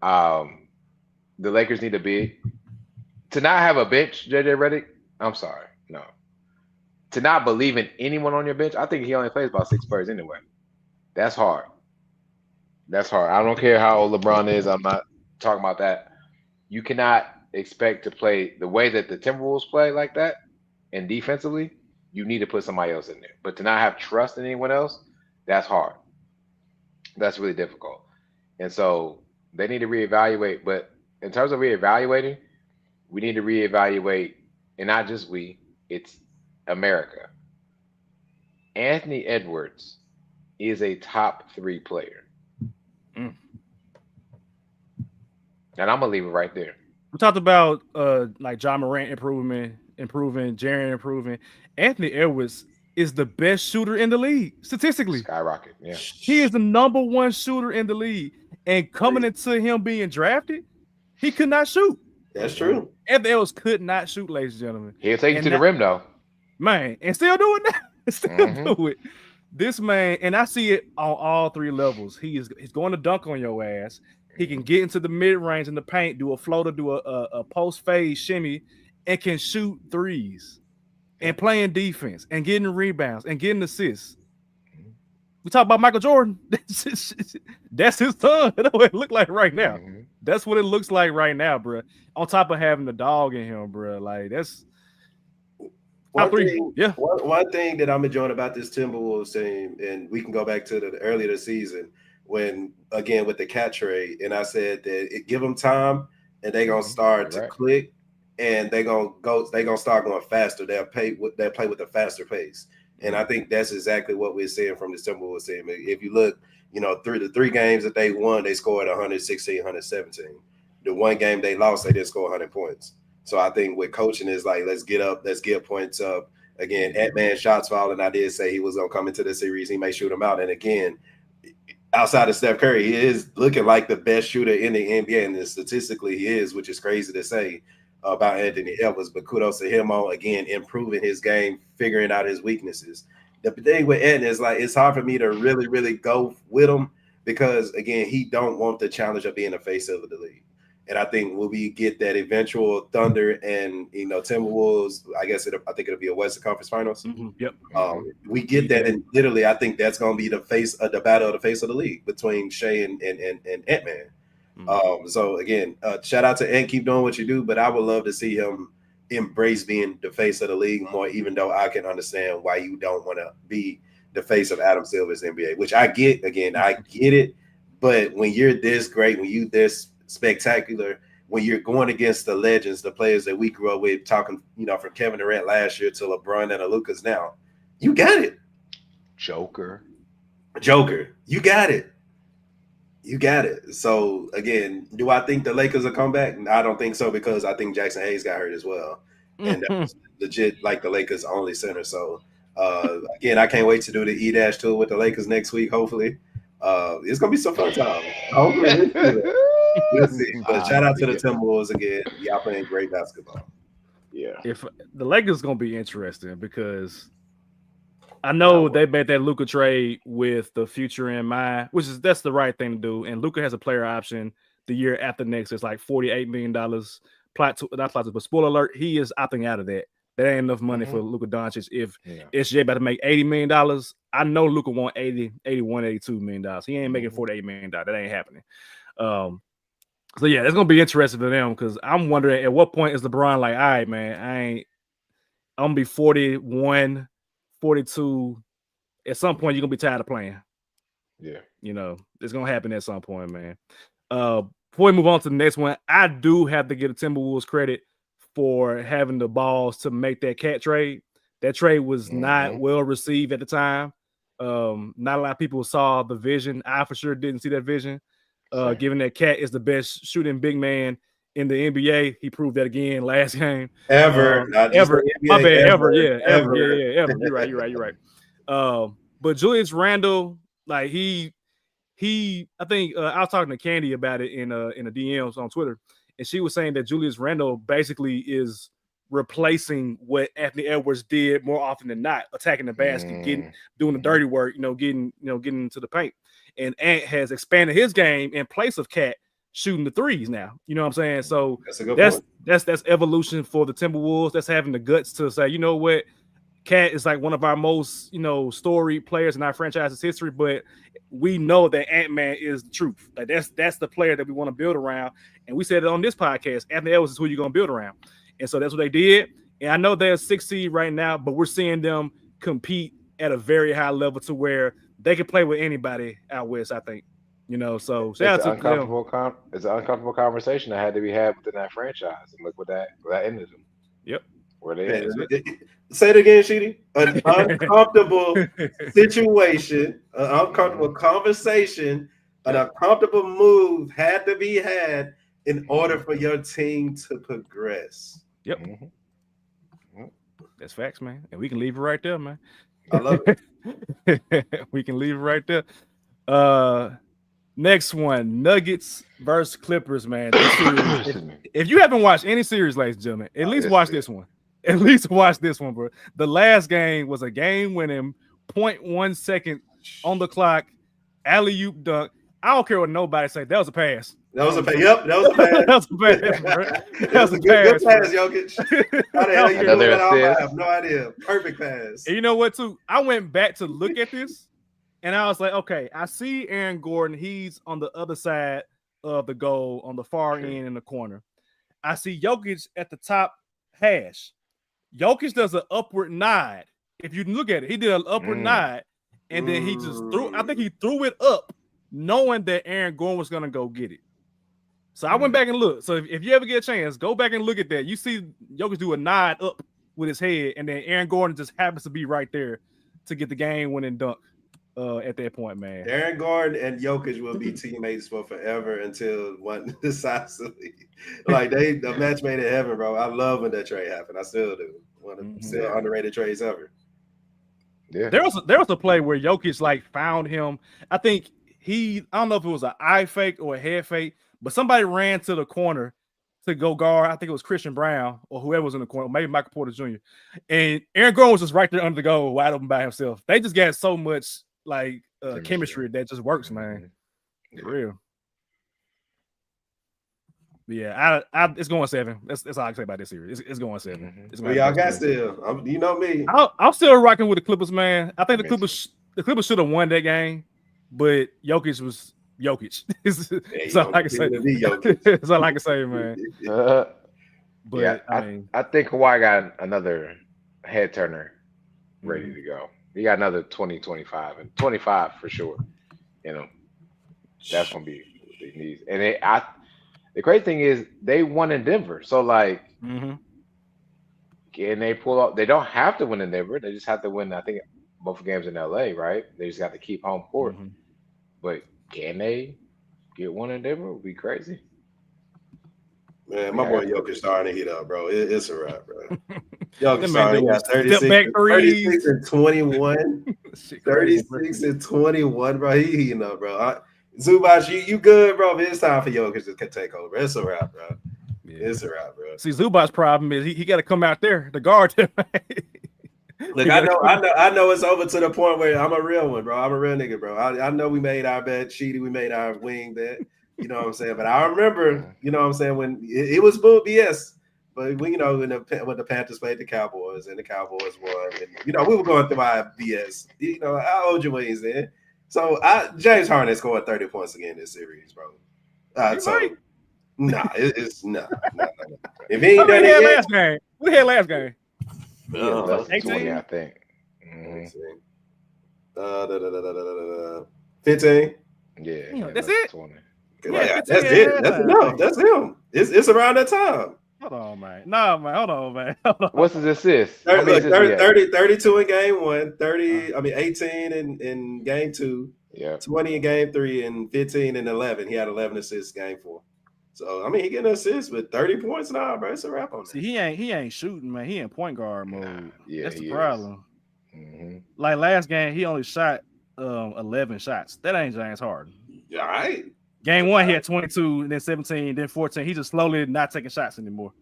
The Lakers need a big. To not have a bench, JJ Redick, I'm sorry. No. To not believe in anyone on your bench, I think he only plays about 6 players anyway. That's hard. I don't care how old LeBron is. I'm not talking about that. You cannot expect to play the way that the Timberwolves play like that, and defensively, you need to put somebody else in there. But to not have trust in anyone else, that's hard. That's really difficult. And so they need to reevaluate. But in terms of reevaluating, we need to reevaluate, and not just we, it's America. Anthony Edwards is a top 3 player. And I'm going to leave it right there. We talked about like John Morant improving, Jaren improving. Anthony Edwards is the best shooter in the league, statistically. Skyrocket, yeah. He is the number 1 shooter in the league. And coming into him being drafted, he could not shoot. That's true. Anthony Edwards could not shoot, ladies and gentlemen. He'll take you to the rim, though. Man, and still doing that. Still do it. This man, and I see it on all 3 levels. He's going to dunk on your ass. He can get into the mid-range in the paint, do a floater, do a post-phase shimmy, and can shoot threes. And playing defense, and getting rebounds, and getting assists. We talk about Michael Jordan. That's his son. That's what it look like right now. That's what it looks like right now, bro. On top of having the dog in him, bro. Like, that's one thing that I'm enjoying about this Timberwolves team, and we can go back to the earlier this season when, again, with the cat trade, and I said that give them time and they're gonna start to click, and they're gonna start going faster. They'll play with a faster pace, and I think that's exactly what we're seeing from the Timberwolves team. If you look, through the 3 games that they won, they scored 116, 117. The 1 game they lost, they didn't score 100 points. So I think with coaching is like, let's get points up. Again, Ant-Man shots falling. I did say he was gonna come into the series. He may shoot them out, and again, outside of Steph Curry, he is looking like the best shooter in the NBA, and statistically he is, which is crazy to say about Anthony Edwards, but kudos to him on, again, improving his game, figuring out his weaknesses. The thing with Anthony is, like, it's hard for me to really, really go with him because, again, he don't want the challenge of being the face of the league. And I think when we get that eventual Thunder and, Timberwolves, I think it'll be a Western Conference Finals. Yep. We get that, and literally, I think that's going to be the battle of the face of the league between Shea and Ant-Man. So again, shout out to Ant, keep doing what you do, but I would love to see him embrace being the face of the league more, even though I can understand why you don't want to be the face of Adam Silver's NBA, which I get. Again, I get it, but when you're this great, when you this spectacular, when you're going against the legends, the players that we grew up with, talking, from Kevin Durant last year to LeBron and the Lucas now, you got it. Joker, you got it. You got it. So, again, do I think the Lakers will come back? I don't think so, because I think Jackson Hayes got hurt as well. And that was legit like the Lakers' only center. So, again, I can't wait to do the E-Dash tour with the Lakers next week, hopefully. It's gonna be some fun time. Hopefully, we'll see. But shout out to the Timberwolves again. Y'all playing great basketball. Yeah. If the Lakers gonna be interesting because I know they made that Luka trade with the future in mind, that's the right thing to do. And Luka has a player option the year after next. It's like $48 million. Not plot, but spoiler alert, he is opting out of that. That ain't enough money for Luka Doncic. If SJ about to make $80 million, I know Luka want $80, $81, $82 million. He ain't making $48 million. That ain't happening. So yeah, it's gonna be interesting for them because I'm wondering at what point is LeBron like, all right, man, I'm gonna be 41, 42. At some point, you're gonna be tired of playing. Yeah, it's gonna happen at some point, man. Before we move on to the next one, I do have to give the Timberwolves credit for having the balls to make that cat trade. That trade was not well received at the time. Not a lot of people saw the vision. I for sure didn't see that vision. Given that Cat is the best shooting big man in the NBA, he proved that again last game. Ever. My bad. Ever. You're right. But Julius Randle, like I think I was talking to Candy about it in the DMs on Twitter, and she was saying that Julius Randle basically is replacing what Anthony Edwards did more often than not, attacking the basket, doing the dirty work, getting into the paint. And Ant has expanded his game in place of Cat shooting the threes now. You know what I'm saying? So that's evolution for the Timberwolves. That's having the guts to say, you know what, Cat is like one of our most, storied players in our franchise's history, but we know that Ant-Man is the truth. Like that's the player that we want to build around. And we said it on this podcast, Anthony Edwards is who you're going to build around. And so that's what they did. And I know they're a 6 seed right now, but we're seeing them compete at a very high level to where they can play with anybody out west, I think. So shout out to them. It's an uncomfortable conversation that had to be had within that franchise. And look what that ended them. Yep. Where they at. Say it again, Sheedy. An uncomfortable situation, an uncomfortable conversation, an uncomfortable move had to be had in order for your team to progress. Yep. That's facts, man. And we can leave it right there, man. I love it. We can leave it right there. Next one, Nuggets versus Clippers, man. If you haven't watched any series, ladies and gentlemen, at least watch this one. At least watch this one, bro. The last game was a game-winning 0.1 second on the clock, alley-oop dunk. I don't care what nobody say. That was a pass. That was a pass. Yep, that was a pass. That was a pass, bro. That was a good pass, Jokic. How the hell you doing that? I have no idea. Perfect pass. And you know what, too? I went back to look at this, and I was like, okay, I see Aaron Gordon. He's on the other side of the goal, on the far end in the corner. I see Jokic at the top hash. Jokic does an upward nod. If you look at it, he did an upward nod, and then he just threw it up, knowing that Aaron Gordon was going to go get it. So I went back and looked. So if you ever get a chance, go back and look at that. You see Jokic do a nod up with his head, and then Aaron Gordon just happens to be right there to get the game-winning dunk at that point, man. Aaron Gordon and Jokic will be teammates for forever until one decides to leave. Like the match made in heaven, bro. I love when that trade happened. I still do. One of the still underrated trades ever. Yeah. There was a play where Jokic found him. I think I don't know if it was an eye fake or a head fake, but somebody ran to the corner to go guard. I think it was Christian Brown or whoever was in the corner, maybe Michael Porter Jr. And Aaron Gordon was just right there under the goal, wide open by himself. They just got so much chemistry that just works, man. For real. Yeah, it's going 7. That's all I can say about this series. It's going 7. Y'all got still. You know me. I'm still rocking with the Clippers, man. I think the Clippers should have won that game, but Jokic was Jokic. That's all I can say. That's all I can say, man. But yeah, I think Kawhi got another head turner ready to go. He got another 20, 25, and 25 for sure. That's gonna be what he needs. And the great thing is they won in Denver, so can they pull off? They don't have to win in Denver. They just have to win. I think both games in LA, right? They just got to keep home court. But can they get one in Denver? Would be crazy. Man, my boy Jokic starting to heat up, bro. It's a wrap, bro. Yo, sorry, he got 36, step back 36 and 21. Shit, 36 and 21, bro. He heating up, bro. Zubac, you good, bro? But it's time for Jokic to take over. It's a wrap, bro. Yeah. It's a wrap, bro. See, Zubac's problem is he got to come out there to guard him. Look, I know it's over to the point where I'm a real one, bro. I'm a real nigga, bro. I know we made our bet, Sheedy. We made our wing bet. You know what I'm saying? But I remember, you know what I'm saying, when it was bull BS. But when when the Panthers played the Cowboys and the Cowboys won, and we were going through our BS. I owed you wings then. So James Harden scored 30 points again this series, bro. It's nah. If he ain't done it yet, last game. What the hell last game? Less than 18? 20, I think. 15. Yeah, that's it. 20. Yeah, that's it. That's enough. That's him. It's around that time. Hold on, man. No, man. Hold on, man. Hold on. What's his assist? 32 in game 1, 18 in game 2, 20 in game 3, and 15 and 11. He had 11 assists game 4. So he getting assists with 30 points now, bro. It's a wrap on that. See, he ain't shooting, man. He in point guard mode. Yeah, that's the problem. Mm-hmm. Like last game, he only shot 11 shots. That ain't James Harden. All right. Game 1, he had 22, and then 17, then 14. He's just slowly not taking shots anymore.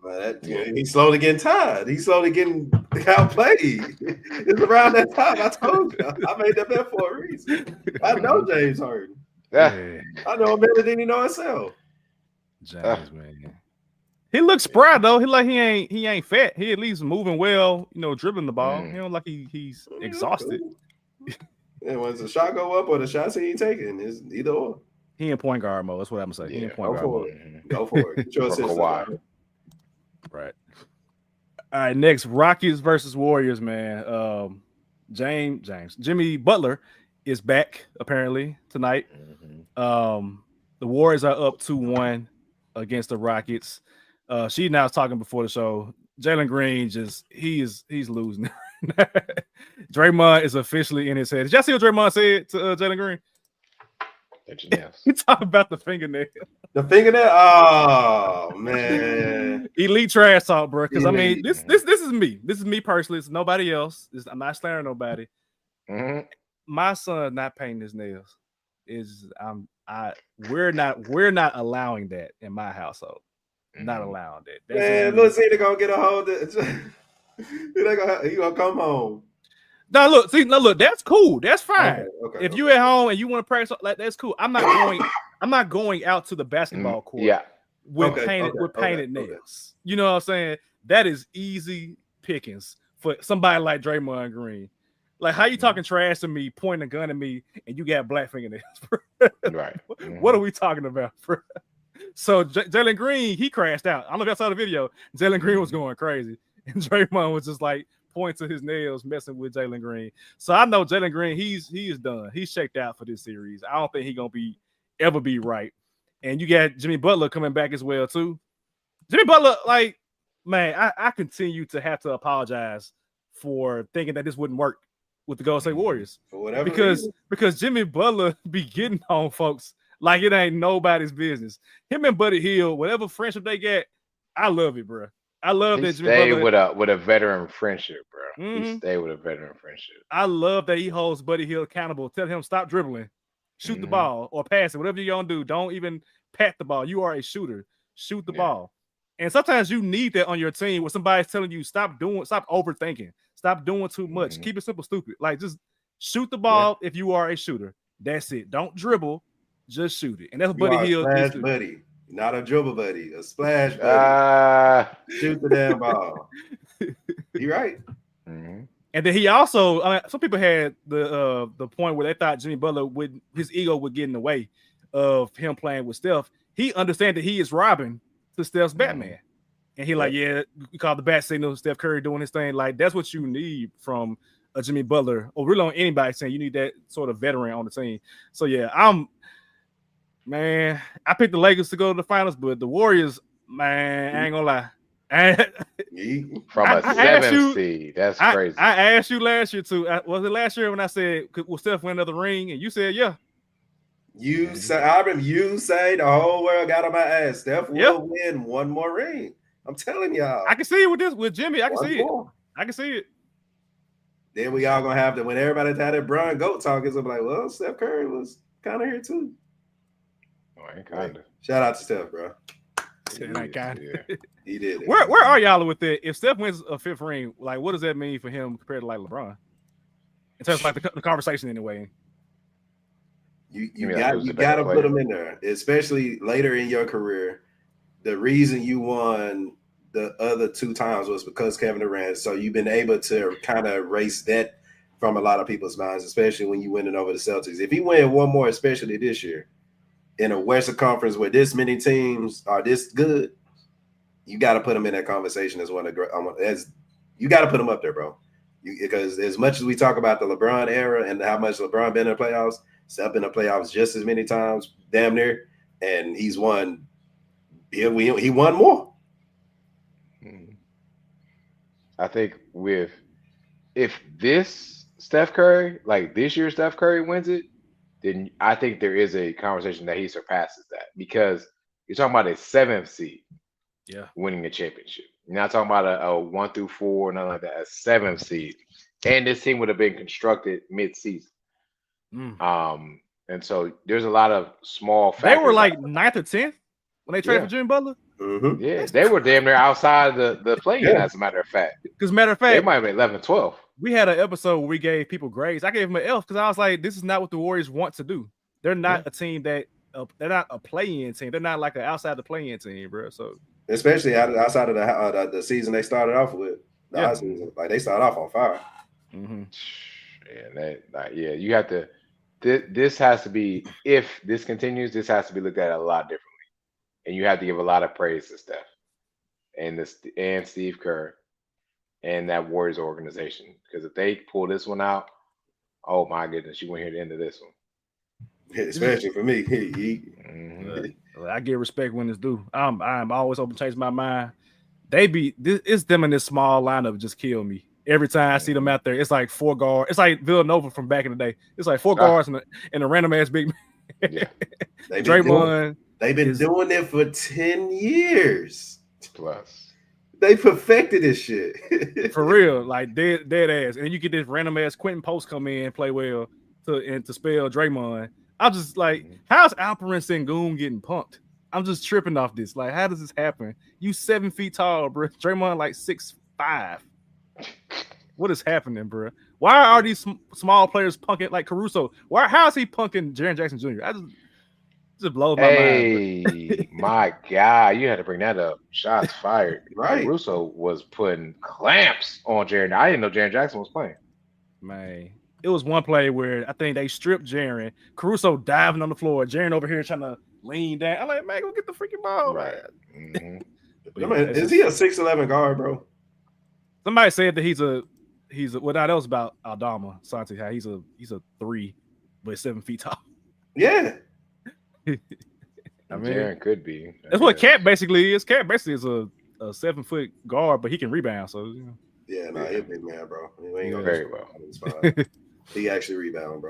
He's slowly getting tired. He's slowly getting outplayed. It's around that time. I told you. I made that bet for a reason. I know James Harden. Yeah. I know him better than he know himself. James, man. He looks spry though. He ain't fat. He at least moving well, dribbling the ball. He don't like he's exhausted. And when the shot go up or the shots he ain't taking, it's either or. He in point guard mode. That's what I'm gonna say. He in point guard mode. Go for it. Get your assist. Right. All right. Next, Rockets versus Warriors, man. Jimmy Butler is back apparently tonight. The Warriors are up 2-1 against the Rockets. She now was talking before the show. Jalen Green he's losing. Draymond is officially in his head. Did y'all see what Draymond said to Jalen Green? He talked about the fingernail. The fingernail? Oh man. Elite trash talk, bro. Because this is me. This is me personally. It's nobody else. I'm not slandering nobody. Mm-hmm. My son not painting his nails. We're not allowing that in my household. Not allowing that. Man, let's see, they're gonna get a hold of it. He gonna come home. No, look, that's cool. That's fine. Okay, if you're at home and you want to practice, like that's cool. I'm not going out to the basketball court with painted nails. You know what I'm saying? That is easy pickings for somebody like Draymond Green. Like, how you talking trash to me, pointing a gun at me, and you got black fingernails, bro? Right. What are we talking about, bro? So Jalen Green, he crashed out. I don't know if y'all saw the video. Jalen Green was going crazy, and Draymond was just like pointing to his nails, messing with Jalen Green. So I know Jalen Green, he is done. He's checked out for this series. I don't think he's gonna ever be right. And you got Jimmy Butler coming back as well too. Jimmy Butler, like, man, I continue to have to apologize for thinking that this wouldn't work with the Golden State Warriors. For whatever because Jimmy Butler be getting on folks like it ain't nobody's business. Him and Buddy Hield, whatever friendship they get, I love it, bro. I love that Jimmy Butler with a veteran friendship, bro. He stayed with a veteran friendship. I love that he holds Buddy Hield accountable. Tell him stop dribbling, shoot the ball or pass it. Whatever you're gonna do, don't even pat the ball. You are a shooter. Shoot the ball. And sometimes you need that on your team where somebody's telling you stop overthinking, stop doing too much. Keep it simple, stupid. Like, just shoot the ball if you are a shooter. That's it. Don't dribble, just shoot it. And that's what Buddy Hield is. Buddy. Not a dribble buddy, a splash buddy. Shoot the damn ball. You right. And then he also, some people had the point where they thought Jimmy Butler his ego would get in the way of him playing with Steph. He understands that he is Robin to Steph's Batman. And he we call the bat signal, Steph Curry doing his thing. Like, that's what you need from a Jimmy Butler, or really on anybody saying you need that sort of veteran on the team. So I picked the Lakers to go to the finals, but the Warriors, man, I ain't gonna lie. From a 7th seed, that's crazy. I asked you last year too. Was it last year when I said, will Steph win another ring? And you said, yeah. I remember you say the whole world got on my ass. Steph will win one more ring. I'm telling y'all. I can see it with Jimmy. I can see it. 1-4. I can see it. Then we all gonna have to when everybody had that Bron GOAT talk, it's gonna be like, well, Steph Curry was kind of here too. Kind of. Shout out to Steph, bro. He did it. Where are y'all with that? If Steph wins a 5th ring, like what does that mean for him compared to like LeBron? In terms of like the conversation anyway. You got to put him in there, especially later in your career. The reason you won the other 2 times was because Kevin Durant. So you've been able to kind of erase that from a lot of people's minds, especially when you winning over the Celtics. If he win one more, especially this year, in a Western Conference where this many teams are this good, you got to put him in that conversation as one of you got to put him up there, bro. Because as much as we talk about the LeBron era and how much LeBron been in the playoffs, Steph been in the playoffs just as many times, damn near, and he's won. He won more. I think if this Steph Curry, like this year Steph Curry wins it, then I think there is a conversation that he surpasses that because you're talking about a 7th seed, winning a championship. You're not talking about a 1 through 4, nothing like that. A 7th seed, and this team would have been constructed mid-season. And so there's a lot of small factors. They were like 9th or 10th when they traded for Jimmy Butler. Mm-hmm. Yeah, they were damn near outside the play-in, as a matter of fact. Because matter of fact, they might have been 11, 12. We had an episode where we gave people grades. I gave them an F because I was like, this is not what the Warriors want to do. They're not a team that they're not a play-in team. They're not like an outside the play-in team, bro. So especially outside of the season they started off with, season, like they started off on fire. Mm-hmm. Yeah, you have to. This has to be, if this continues, this has to be looked at a lot differently, and you have to give a lot of praise to Steph and Steve Kerr and that Warriors organization, because if they pull this one out, oh my goodness, you won't hear the end of this one. Especially for me. I get respect when it's due. I'm always open to change my mind. It's them in this small lineup just kill me. Every time I see them out there, it's like 4 guards. It's like Villanova from back in the day. It's like 4 guards and a random ass big man. Yeah. Draymond. They've been doing it for 10 years. Plus. They perfected this shit. For real. Like dead ass. And you get this random ass Quentin Post come in and play well to spell Draymond. I'm just like, how's Alperen Sengun getting punked? I'm just tripping off this. Like, how does this happen? You 7 feet tall, bro. Draymond like 6'5". What is happening, bro? Why are these small players punking like Caruso? How is he punking Jaren Jackson Jr.? I just blows my mind. Hey, my God, you had to bring that up. Shots fired. Right. Caruso was putting clamps on Jaren. I didn't know Jaren Jackson was playing. Man, it was one play where I think they stripped Jaren. Caruso diving on the floor. Jaren over here trying to lean down. I'm like, man, go get the freaking ball, right. Man. Is he a 6'11" guard, bro? Somebody said that he's a well, that was about Aldama Santi. How he's a 3, but 7 feet tall. Yeah. I mean, Jaren could be. That's what Cat basically is. Cat basically is a 7-foot guard, but he can rebound. So yeah, he's a big man, bro. He ain't gonna very well. He actually rebound,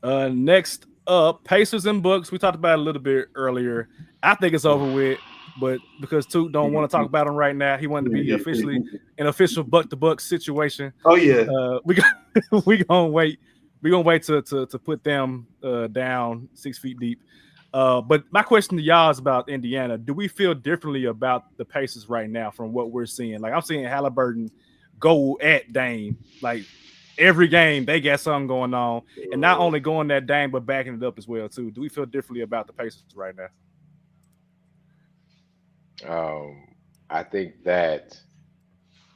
bro. Next up, Pacers and Bucks. We talked about it a little bit earlier. I think it's over with. But because Toot don't want to talk about him right now, he wanted to be officially an official buck-to-buck situation. Oh yeah, we gonna wait. We gonna wait to put them down 6 feet deep. But my question to y'all is about Indiana. Do we feel differently about the Pacers right now from what we're seeing? Like I'm seeing Halliburton go at Dame. Like every game they got something going on, and not only going that Dame, but backing it up as well too. Do we feel differently about the Pacers right now? I think that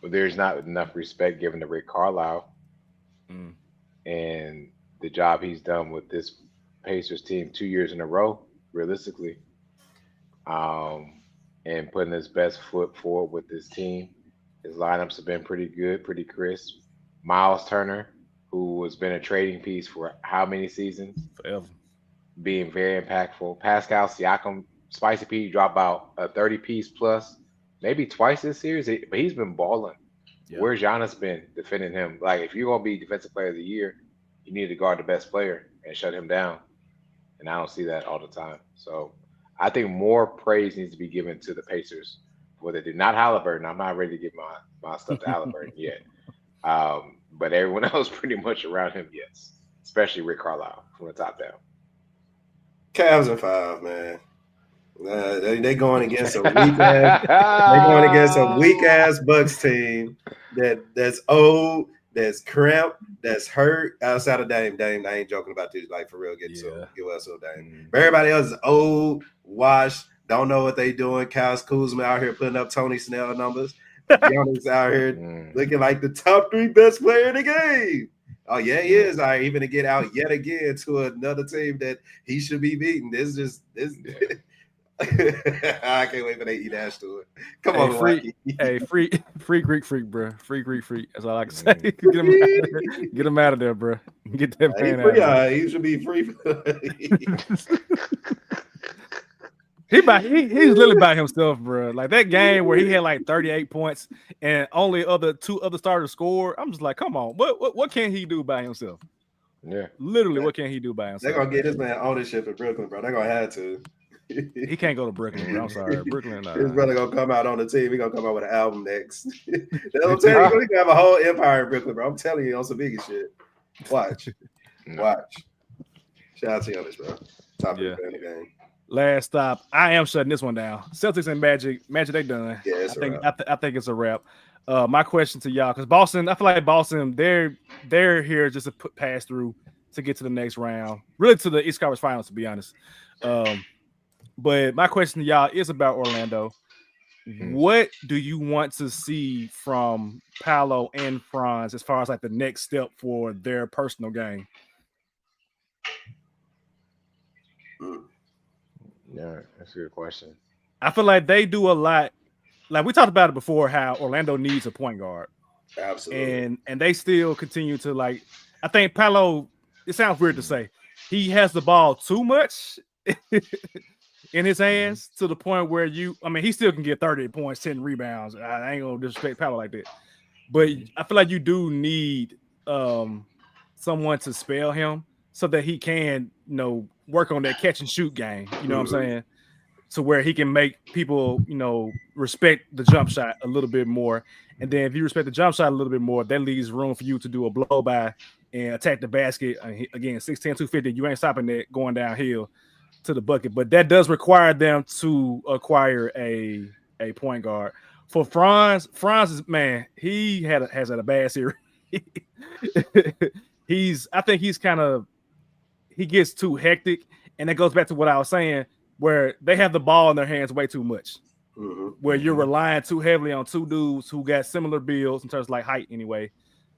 there's not enough respect given to Rick Carlisle and the job he's done with this Pacers team 2 years in a row, realistically, and putting his best foot forward with this team. His lineups have been pretty good, pretty crisp. Miles Turner, who has been a trading piece for how many seasons? Forever. Being very impactful. Pascal Siakam, Spicy P drop out a 30-piece plus, maybe twice this series, but he's been balling. Yeah. Where's Giannis been defending him? Like, if you're going to be Defensive Player of the Year, you need to guard the best player and shut him down. And I don't see that all the time. So I think more praise needs to be given to the Pacers for what they did. Not Halliburton. I'm not ready to give my stuff to Halliburton yet. But everyone else pretty much around him, yes. Especially Rick Carlisle from the top down. Cavs in 5, man. They going against a weak ass. They going against a weak ass Bucks team that's old, that's cramped, that's hurt. Outside of Dame, I ain't joking about this. Like for real, get us so Dame. But everybody else is old, washed, don't know what they doing. Kyle Kuzma out here putting up Tony Snell numbers. Giannis out here looking like the top 3 best player in the game. Oh yeah, he is. Even to get out yet again to another team that he should be beating. This. I can't wait for they eat ass to it. Come on, free Greek freak, bro. Free Greek freak. That's all I can say. Get him out of there, bro. Get that man out of there. He should be free. He's literally by himself, bro. Like that game where he had like 38 points and only two other starters scored. I'm just like, come on, what can he do by himself? Yeah, literally, what can he do by himself? They're gonna get this man ownership in Brooklyn, bro. They're gonna have to. He can't go to Brooklyn, bro. I'm sorry, Brooklyn. His brother gonna come out on the team. He gonna come out with an album next. That's what I'm telling you. He gonna have a whole empire in Brooklyn, bro. I'm telling you on some biggie shit. Watch. Shout out to you on this, bro. Top in the game. Last stop. I am shutting this one down. Celtics and Magic, they done. Yeah, I think it's a wrap. My question to y'all, because Boston, I feel like Boston, they're here just to pass through to get to the next round, really to the East Conference Finals, to be honest. But my question to y'all is about Orlando. What do you want to see from Paolo and Franz as far as like the next step for their personal game? Yeah, that's a good question. I feel like they do a lot. Like we talked about it before, how Orlando needs a point guard. Absolutely. And they still continue to like. I think Paolo. It sounds weird to say he has the ball too much in his hands to the point where he still can get 30 points, 10 rebounds. I ain't gonna disrespect Paolo like that, but I feel like you do need someone to spell him so that he can, work on that catch and shoot game. You know what I'm saying? To where he can make people, respect the jump shot a little bit more. And then if you respect the jump shot a little bit more, that leaves room for you to do a blow by and attack the basket. Again, 6'10", 250, you ain't stopping that going downhill to the bucket. But that does require them to acquire a point guard. For Franz is, man, he has had a bad series. I think he gets too hectic. And that goes back to what I was saying, where they have the ball in their hands way too much. Where you're relying too heavily on two dudes who got similar builds in terms of like height anyway.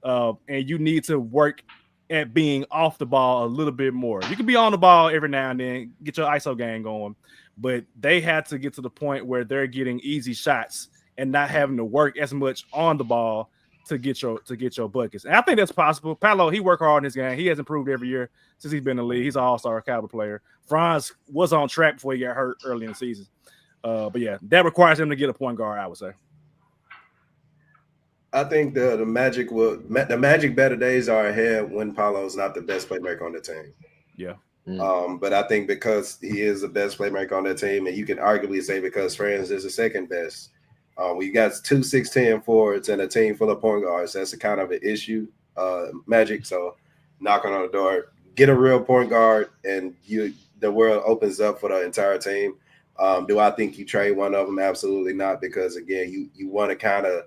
And you need to work at being off the ball a little bit more. You can be on the ball every now and then, get your ISO game going, but they had to get to the point where they're getting easy shots and not having to work as much on the ball to get your buckets. And I think that's possible. Paolo, he worked hard in his game. He has improved every year since he's been in the league. He's an all-star caliber player. Franz was on track before he got hurt early in the season. But yeah, that requires him to get a point guard, I would say. I think the Magic better days are ahead when Paolo's not the best playmaker on the team. Yeah. But I think because he is the best playmaker on that team, and you can arguably say because Franz is the second best. We got 2 6'10" forwards and a team full of point guards. That's a kind of an issue, Magic. So knocking on the door, get a real point guard, and the world opens up for the entire team. Do I think you trade one of them? Absolutely not, because again, you want to kind of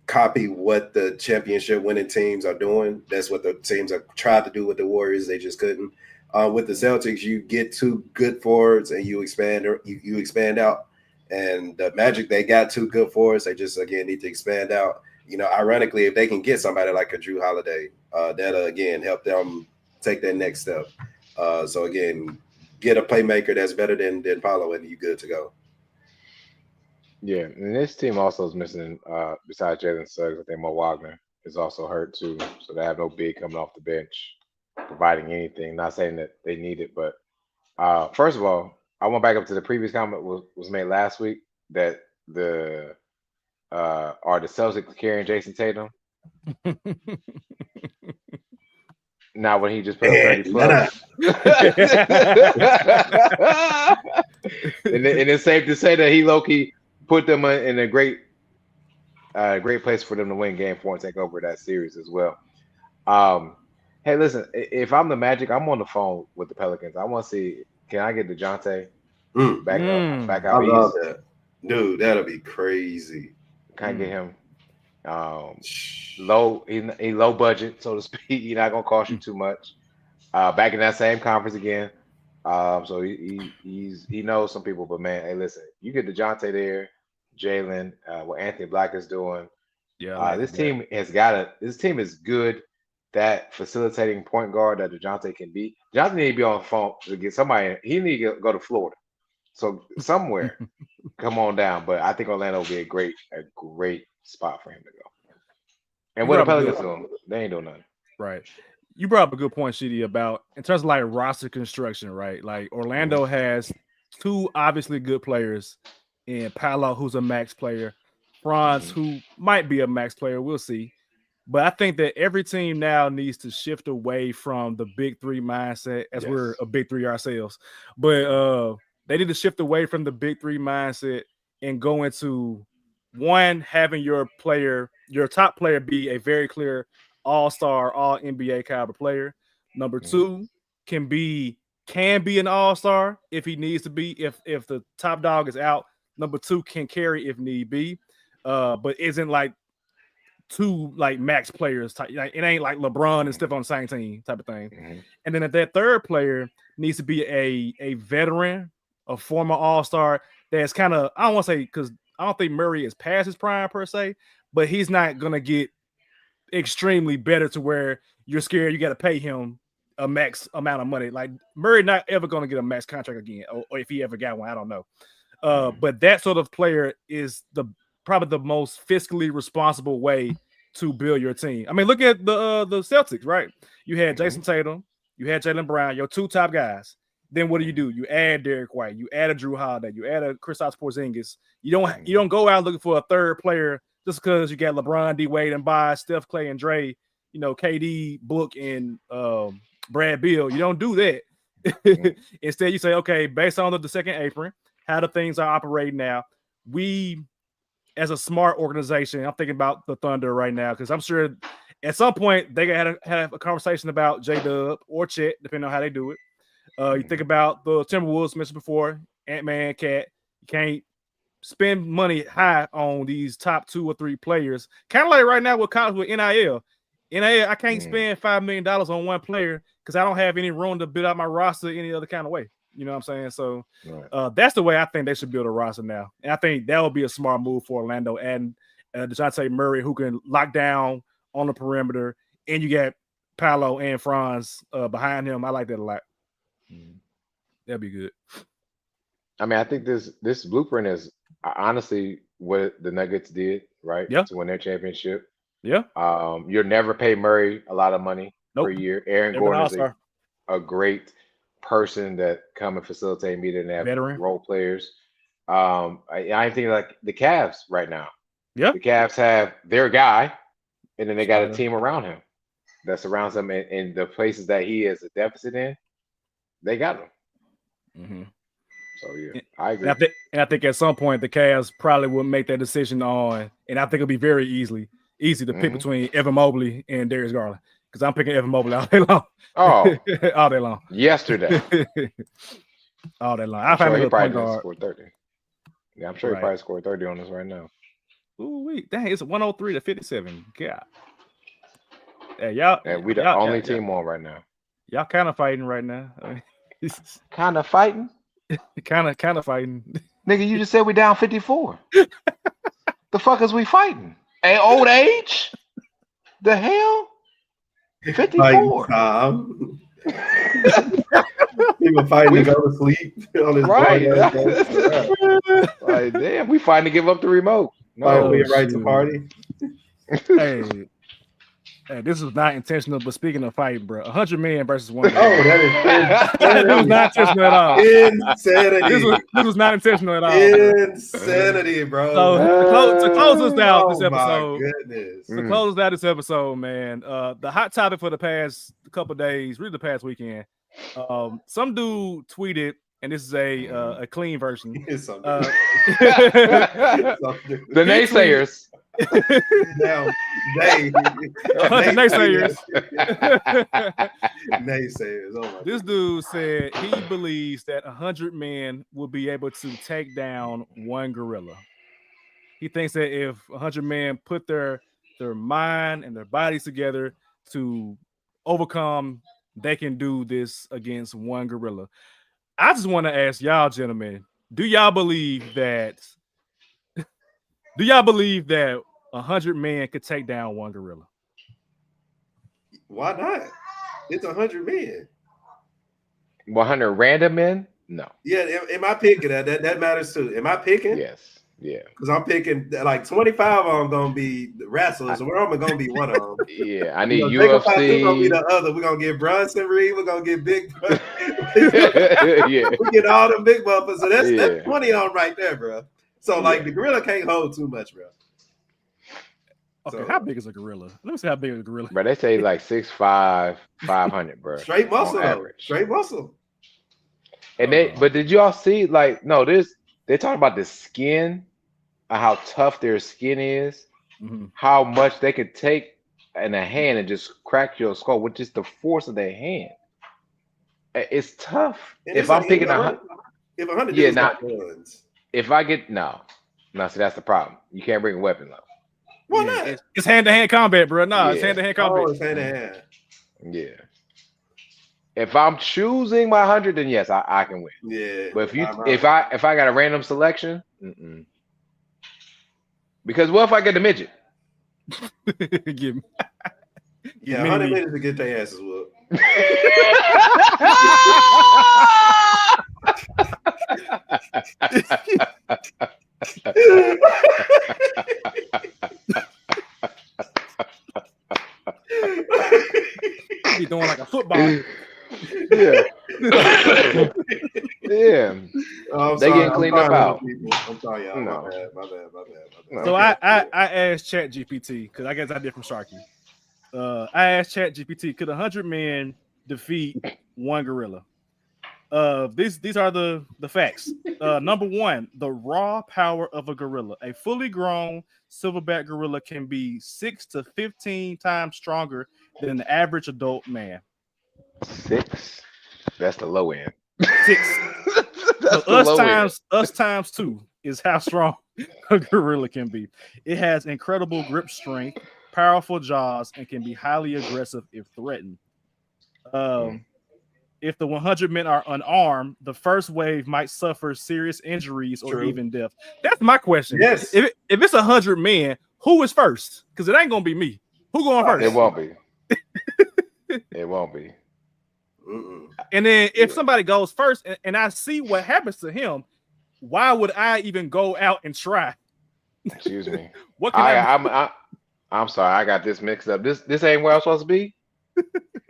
copy what the championship winning teams are doing. That's what the teams have tried to do with the Warriors. They just couldn't. With the Celtics, you get 2 good forwards and you expand out. And the Magic, they got 2 good forwards. They just, again, need to expand out. Ironically, if they can get somebody like a Drew Holiday, that'll, again, help them take that next step. So, again, get a playmaker that's better than Paolo, and you good to go. Yeah, and this team also is missing, besides Jalen Suggs, I think Mo Wagner is also hurt too. So they have no big coming off the bench, providing anything. Not saying that they need it, but first of all, I went back up to the previous comment was made last week that are the Celtics carrying Jason Tatum? Not when he just put up 30 plus. and it's safe to say that he low-key put them in a great place for them to win Game 4 and take over that series as well. Hey, listen, if I'm the Magic, I'm on the phone with the Pelicans. I want to see, can I get DeJounte back I out love east? that. Dude, that'll be crazy. Can I get him? Low, he low budget, so to speak. He's not gonna cost you too much. Back in that same conference again. So he knows some people, but man, hey, listen, you get DeJounte there, Jalen, what Anthony Black is doing. Yeah, this team is good. That facilitating point guard that DeJounte can be. DeJounte need to be on the phone to get somebody. He need to go to Florida. So somewhere, come on down. But I think Orlando will be a great spot for him to go. And what the Pelicans doing? They ain't doing nothing. Right. You brought up a good point, Shidi, about in terms of like roster construction, right? Like Orlando has two obviously good players in Paolo, who's a max player, Franz, who might be a max player. We'll see. But I think that every team now needs to shift away from the big three mindset, as we're a big three ourselves. But they need to shift away from the big three mindset and go into one, having your top player be a very clear all-star, all NBA caliber player. Number two, can be an all-star if he needs to be. If the top dog is out, number two can carry if need be. But isn't like two like max players type. Like, it ain't like LeBron and Steph on the same team type of thing. And then if that third player needs to be a veteran, a former all-star that's kind of, I don't want to say, because I don't think Murray is past his prime per se, but he's not gonna get extremely better to where you're scared you got to pay him a max amount of money. Like Murray not ever gonna get a max contract again, or if he ever got one, I don't know. But that sort of player is probably the most fiscally responsible way to build your team. I mean, look at the Celtics, right? You had Jason Tatum, you had Jaylen Brown, your two top guys. Then what do? You add Derek White, you add a Drew Holiday, you add a Kristaps Porzingis. You don't go out looking for a third player just because you got LeBron, D Wade, and by Steph, Clay, and Dre, KD, Book, and Brad Beal. You don't do that. Instead, you say, okay, based on the second apron, how the things are operating now, we, as a smart organization, I'm thinking about the Thunder right now, because I'm sure at some point they gotta have a conversation about J-Dub or Chet, depending on how they do it. You think about the Timberwolves mentioned before, Ant-Man, Cat. You can't spend money high on these top 2 or 3 players. Kind of like right now with college with NIL. I can't spend $5 million on one player because I don't have any room to build out my roster any other kind of way. You know what I'm saying? So that's the way I think they should build a roster now. And I think that would be a smart move for Orlando. And DeJounte Murray, who can lock down on the perimeter. And you got Paolo and Franz behind him. I like that a lot. That'd be good. I mean, I think this blueprint is honestly what the Nuggets did, right? Yeah. To win their championship. Yeah. You'll never pay Murray a lot of money per year. Aaron Gordon is a great person that come and facilitate media and have veteran role players. I think like the Cavs right now. Yeah. The Cavs have their guy, and then they got a team around him that surrounds him in the places that he is a deficit in. They got him. So yeah, I agree. And I think at some point the Cavs probably will make that decision on, and I think it'll be very easy to pick between Evan Mobley and Darius Garland, because I'm picking Evan Mobley all day long. Oh, all day long. Yesterday. All day long. I'm sure he probably scored 30. Yeah, I'm sure he probably scored 30 on us right now. Ooh, wait, dang, it's 103 to 57. God. Hey, y'all. And we the only team on right now. Y'all kind of fighting right now. Kind of fighting? kind of fighting. Nigga, you just said we down 54. The fuck is we fighting? At old age? The hell? 54. People fighting to go to sleep on his Like, damn, we fighting to give up the remote. No, we right to party. Hey, this was not intentional, but speaking of fighting, bro, 100 million versus 1 man. Oh, that was not intentional at all. Insanity. This was not intentional at all. Insanity, bro. So to close us out this episode. My goodness. To close out this episode, man. The hot topic for the past couple of days, really the past weekend. Some dude tweeted and this is a clean version. It's something. The naysayers. Now, they 100 naysayers. naysayers. Oh my This dude said he believes that 100 men will be able to take down one gorilla. He thinks that if 100 men put their mind and their bodies together to overcome, they can do this against one gorilla. I just want to ask y'all, gentlemen, do y'all believe that 100 men could take down one gorilla? Why not? It's 100 men. 100 random men? No. Yeah, am I picking that matters too? Am I picking? Yes. Yeah. Because I'm picking like 25 of them gonna be the wrestlers, and we're only gonna be one of them. Yeah, I need UFC. UFC. Gonna be the other. We're gonna get Bronson Reed. We're gonna get Big. Yeah. We get all them big bumpers. So that's 20 on them right there, bro. So like the gorilla can't hold too much, bro. Okay, So, how big is a gorilla? Let me see how big is a gorilla. Bro, they say like 6'5", 500, bro. Straight muscle, on though. average. Straight muscle. And but did y'all see like they're talking about the skin, how tough their skin is, how much they could take in a hand and just crack your skull with just the force of their hand. It's tough. And if I'm picking 100, if 100 yeah, dudes now, got guns. if I get see that's the problem. You can't bring a weapon though. Why not? It's hand-to-hand combat, bro. No, it's hand-to-hand combat. Oh, it's hand-to-hand. Yeah. If I'm choosing my 100, then yes, I can win. Yeah. But if I got a random selection, because what if I get the midget? Give me. Yeah, 100 minutes to get their asses whooped. Be doing like a football. Yeah. Yeah. Oh, they getting cleaned up out. I'm sorry, y'all. No. My bad. So I asked ChatGPT, because I guess I did from Sharky. I asked ChatGPT, could 100 men defeat one gorilla? These are the facts. Number one, the raw power of a gorilla. A fully grown silverback gorilla can be 6 to 15 times stronger than the average adult man. 6? That's the low end. 6. So us times 2 is how strong a gorilla can be. It has incredible grip strength, powerful jaws, and can be highly aggressive if threatened. If the 100 men are unarmed, the first wave might suffer serious injuries or even death. That's my question. Yes. If it's 100 men, who is first? Because it ain't gonna be me. Who going first? It won't be. It won't be. And then if somebody goes first and I see what happens to him, why would I even go out and try? Excuse me. What can I'm sorry, I got this mixed up. This ain't where I'm supposed to be.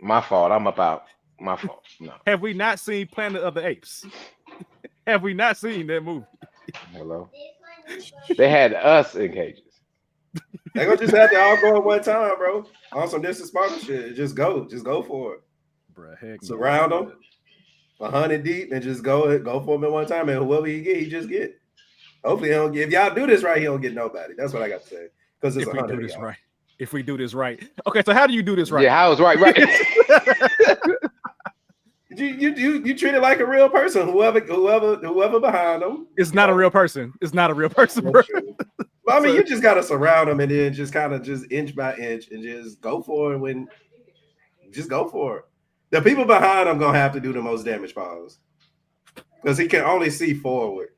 My fault. I'm about my fault. No. Have we not seen Planet of the Apes? Have we not seen that movie? Hello. They had us in cages. They gonna just have to all go at one time, bro. On some disrespectful shit. Just go for it. Bruh, heck surround them 100 deep and just go for him at one time, and whoever he get, he just get. Hopefully he don't get. If y'all do this right, he don't get nobody. That's what I got to say. Because it's 100 do this right. If we do this right. Okay, so how do you do this right? Yeah, how is right? You treat it like a real person. Whoever behind them. It's not a real person. It's not a real person, bro. Well, I mean, you just gotta surround them and then just kind of just inch by inch and just go for it just go for it. The people behind him gonna have to do the most damage pause because he can only see forward.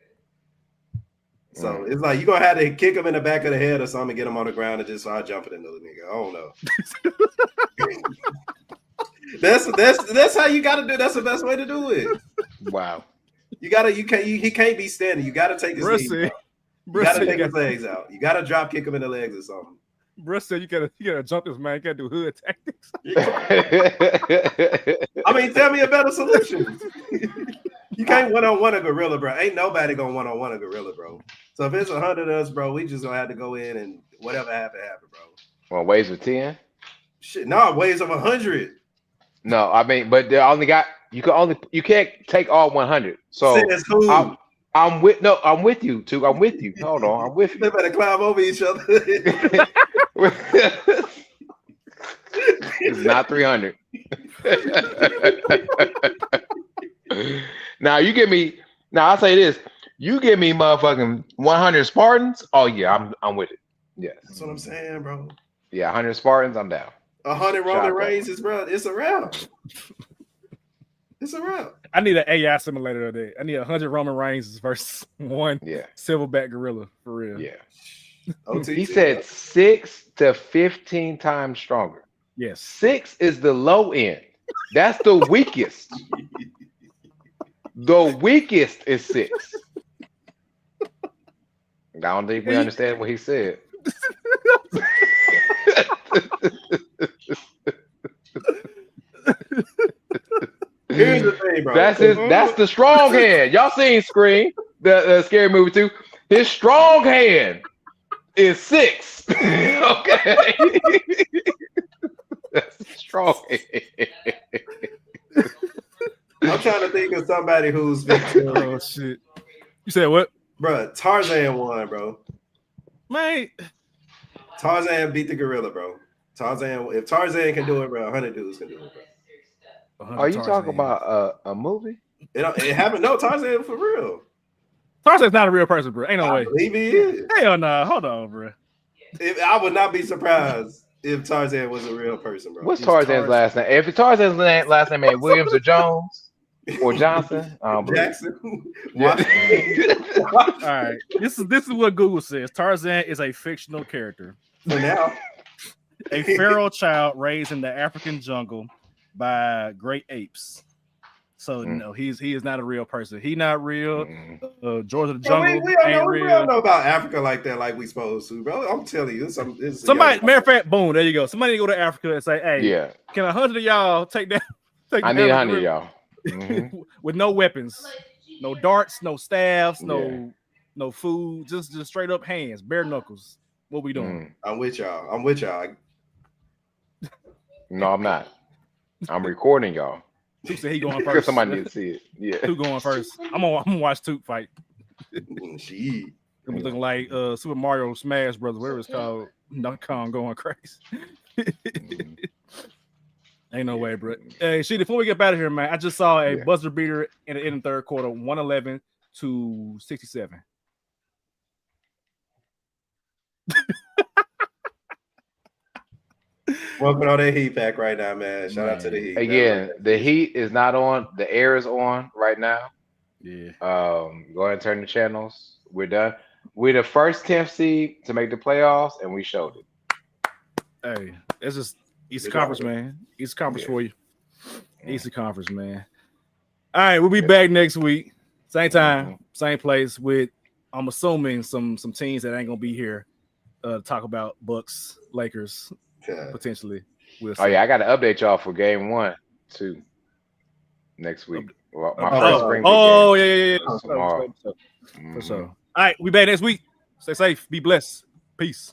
So it's like you're gonna have to kick him in the back of the head or something and get him on the ground and just start jumping into the nigga. I don't know. That's how you gotta do. That's the best way to do it. Wow. He can't be standing. You gotta take his legs out. You gotta take his legs out. You gotta drop kick him in the legs or something. Bruh said you gotta jump this man. You gotta do hood tactics. I mean, tell me a better solution. You can't one-on-one a gorilla, bro. Ain't nobody gonna one-on-one a gorilla, bro. So if it's 100 of us, bro, we just gonna have to go in and whatever happen, bro. Well, waves of 10. Shit, no, waves of 100. No, I mean, but they only got you can't take all 100. So Says who? I'm with you too. I'm with you. Hold on, I'm with They you. better climb over each other. It's not 300. Now you give me. Now I'll say this: you give me motherfucking 100 Spartans. Oh yeah, I'm with it. Yes. That's what I'm saying, bro. Yeah, 100 Spartans. I'm down. 100 Roman Reigns is, bro. It's a wrap. It's a wrap. I need an AI simulator of that. I need 100 Roman Reigns versus one silverback gorilla for real. Yeah. OTT, He said 6 to 15 times stronger. Yes. 6 is the low end. That's the weakest. The weakest is 6. I don't think we understand what he said. Here's the thing, bro. That's the strong hand. Y'all seen Scream, the scary movie too. His strong hand is 6. Okay. That's strong hand. I'm trying to think of somebody who's oh shit. You said what? Bro, Tarzan won, bro. Man. Tarzan beat the gorilla, bro. If Tarzan can do it, bro, 100 dudes can do it, bro. Are you talking about a movie? It happened. No, Tarzan for real. Tarzan's not a real person, bro. Ain't no way. I believe he is. Hell no. Hold on, bro. I would not be surprised if Tarzan was a real person, bro. What's Tarzan's last name? If Tarzan's last name ain't Williams or Jones or Johnson, Jackson. Yeah. All right. This is what Google says. Tarzan is a fictional character. For now. A feral child raised in the African jungle by great apes. So no, he is not a real person. He not real. George of the Jungle we don't know about Africa like that, like we supposed to, bro. I'm telling you, somebody. Matter of fact, boom, there you go. Somebody go to Africa and say, "Hey, yeah, can 100 of y'all take that? I need 100 of y'all with no weapons, no darts, no staffs, no food, just straight up hands, bare knuckles. What we doing? I'm with y'all. No, I'm not. I'm recording y'all. Toot said he going first. Because somebody need to see it. Yeah. Toot going first. I'm gonna watch Toot fight. She looking like Super Mario Smash Brothers, whatever it's called. Donkey Kong going crazy. Ain't no way, bro. Hey, shit, before we get out of here, man, I just saw a buzzer beater in the third quarter, 111 to 67. Working on that heat pack right now, man. Shout out to the heat. Again, the heat is not on. The air is on right now. Yeah. Go ahead and turn the channels. We're done. We're the first 10th seed to make the playoffs, and we showed it. Hey, it's just Eastern Conference, man. Eastern Conference for you. Eastern Conference, man. All right, we'll be back next week. Same time, same place with, I'm assuming, some teams that ain't gonna be here to talk about Bucks, Lakers, potentially. We'll see. Oh yeah, I got to update y'all for game 1 too next week. Well, my first spring game. Yeah. Tomorrow. For sure. All right, we back next week. Stay safe. Be blessed. Peace.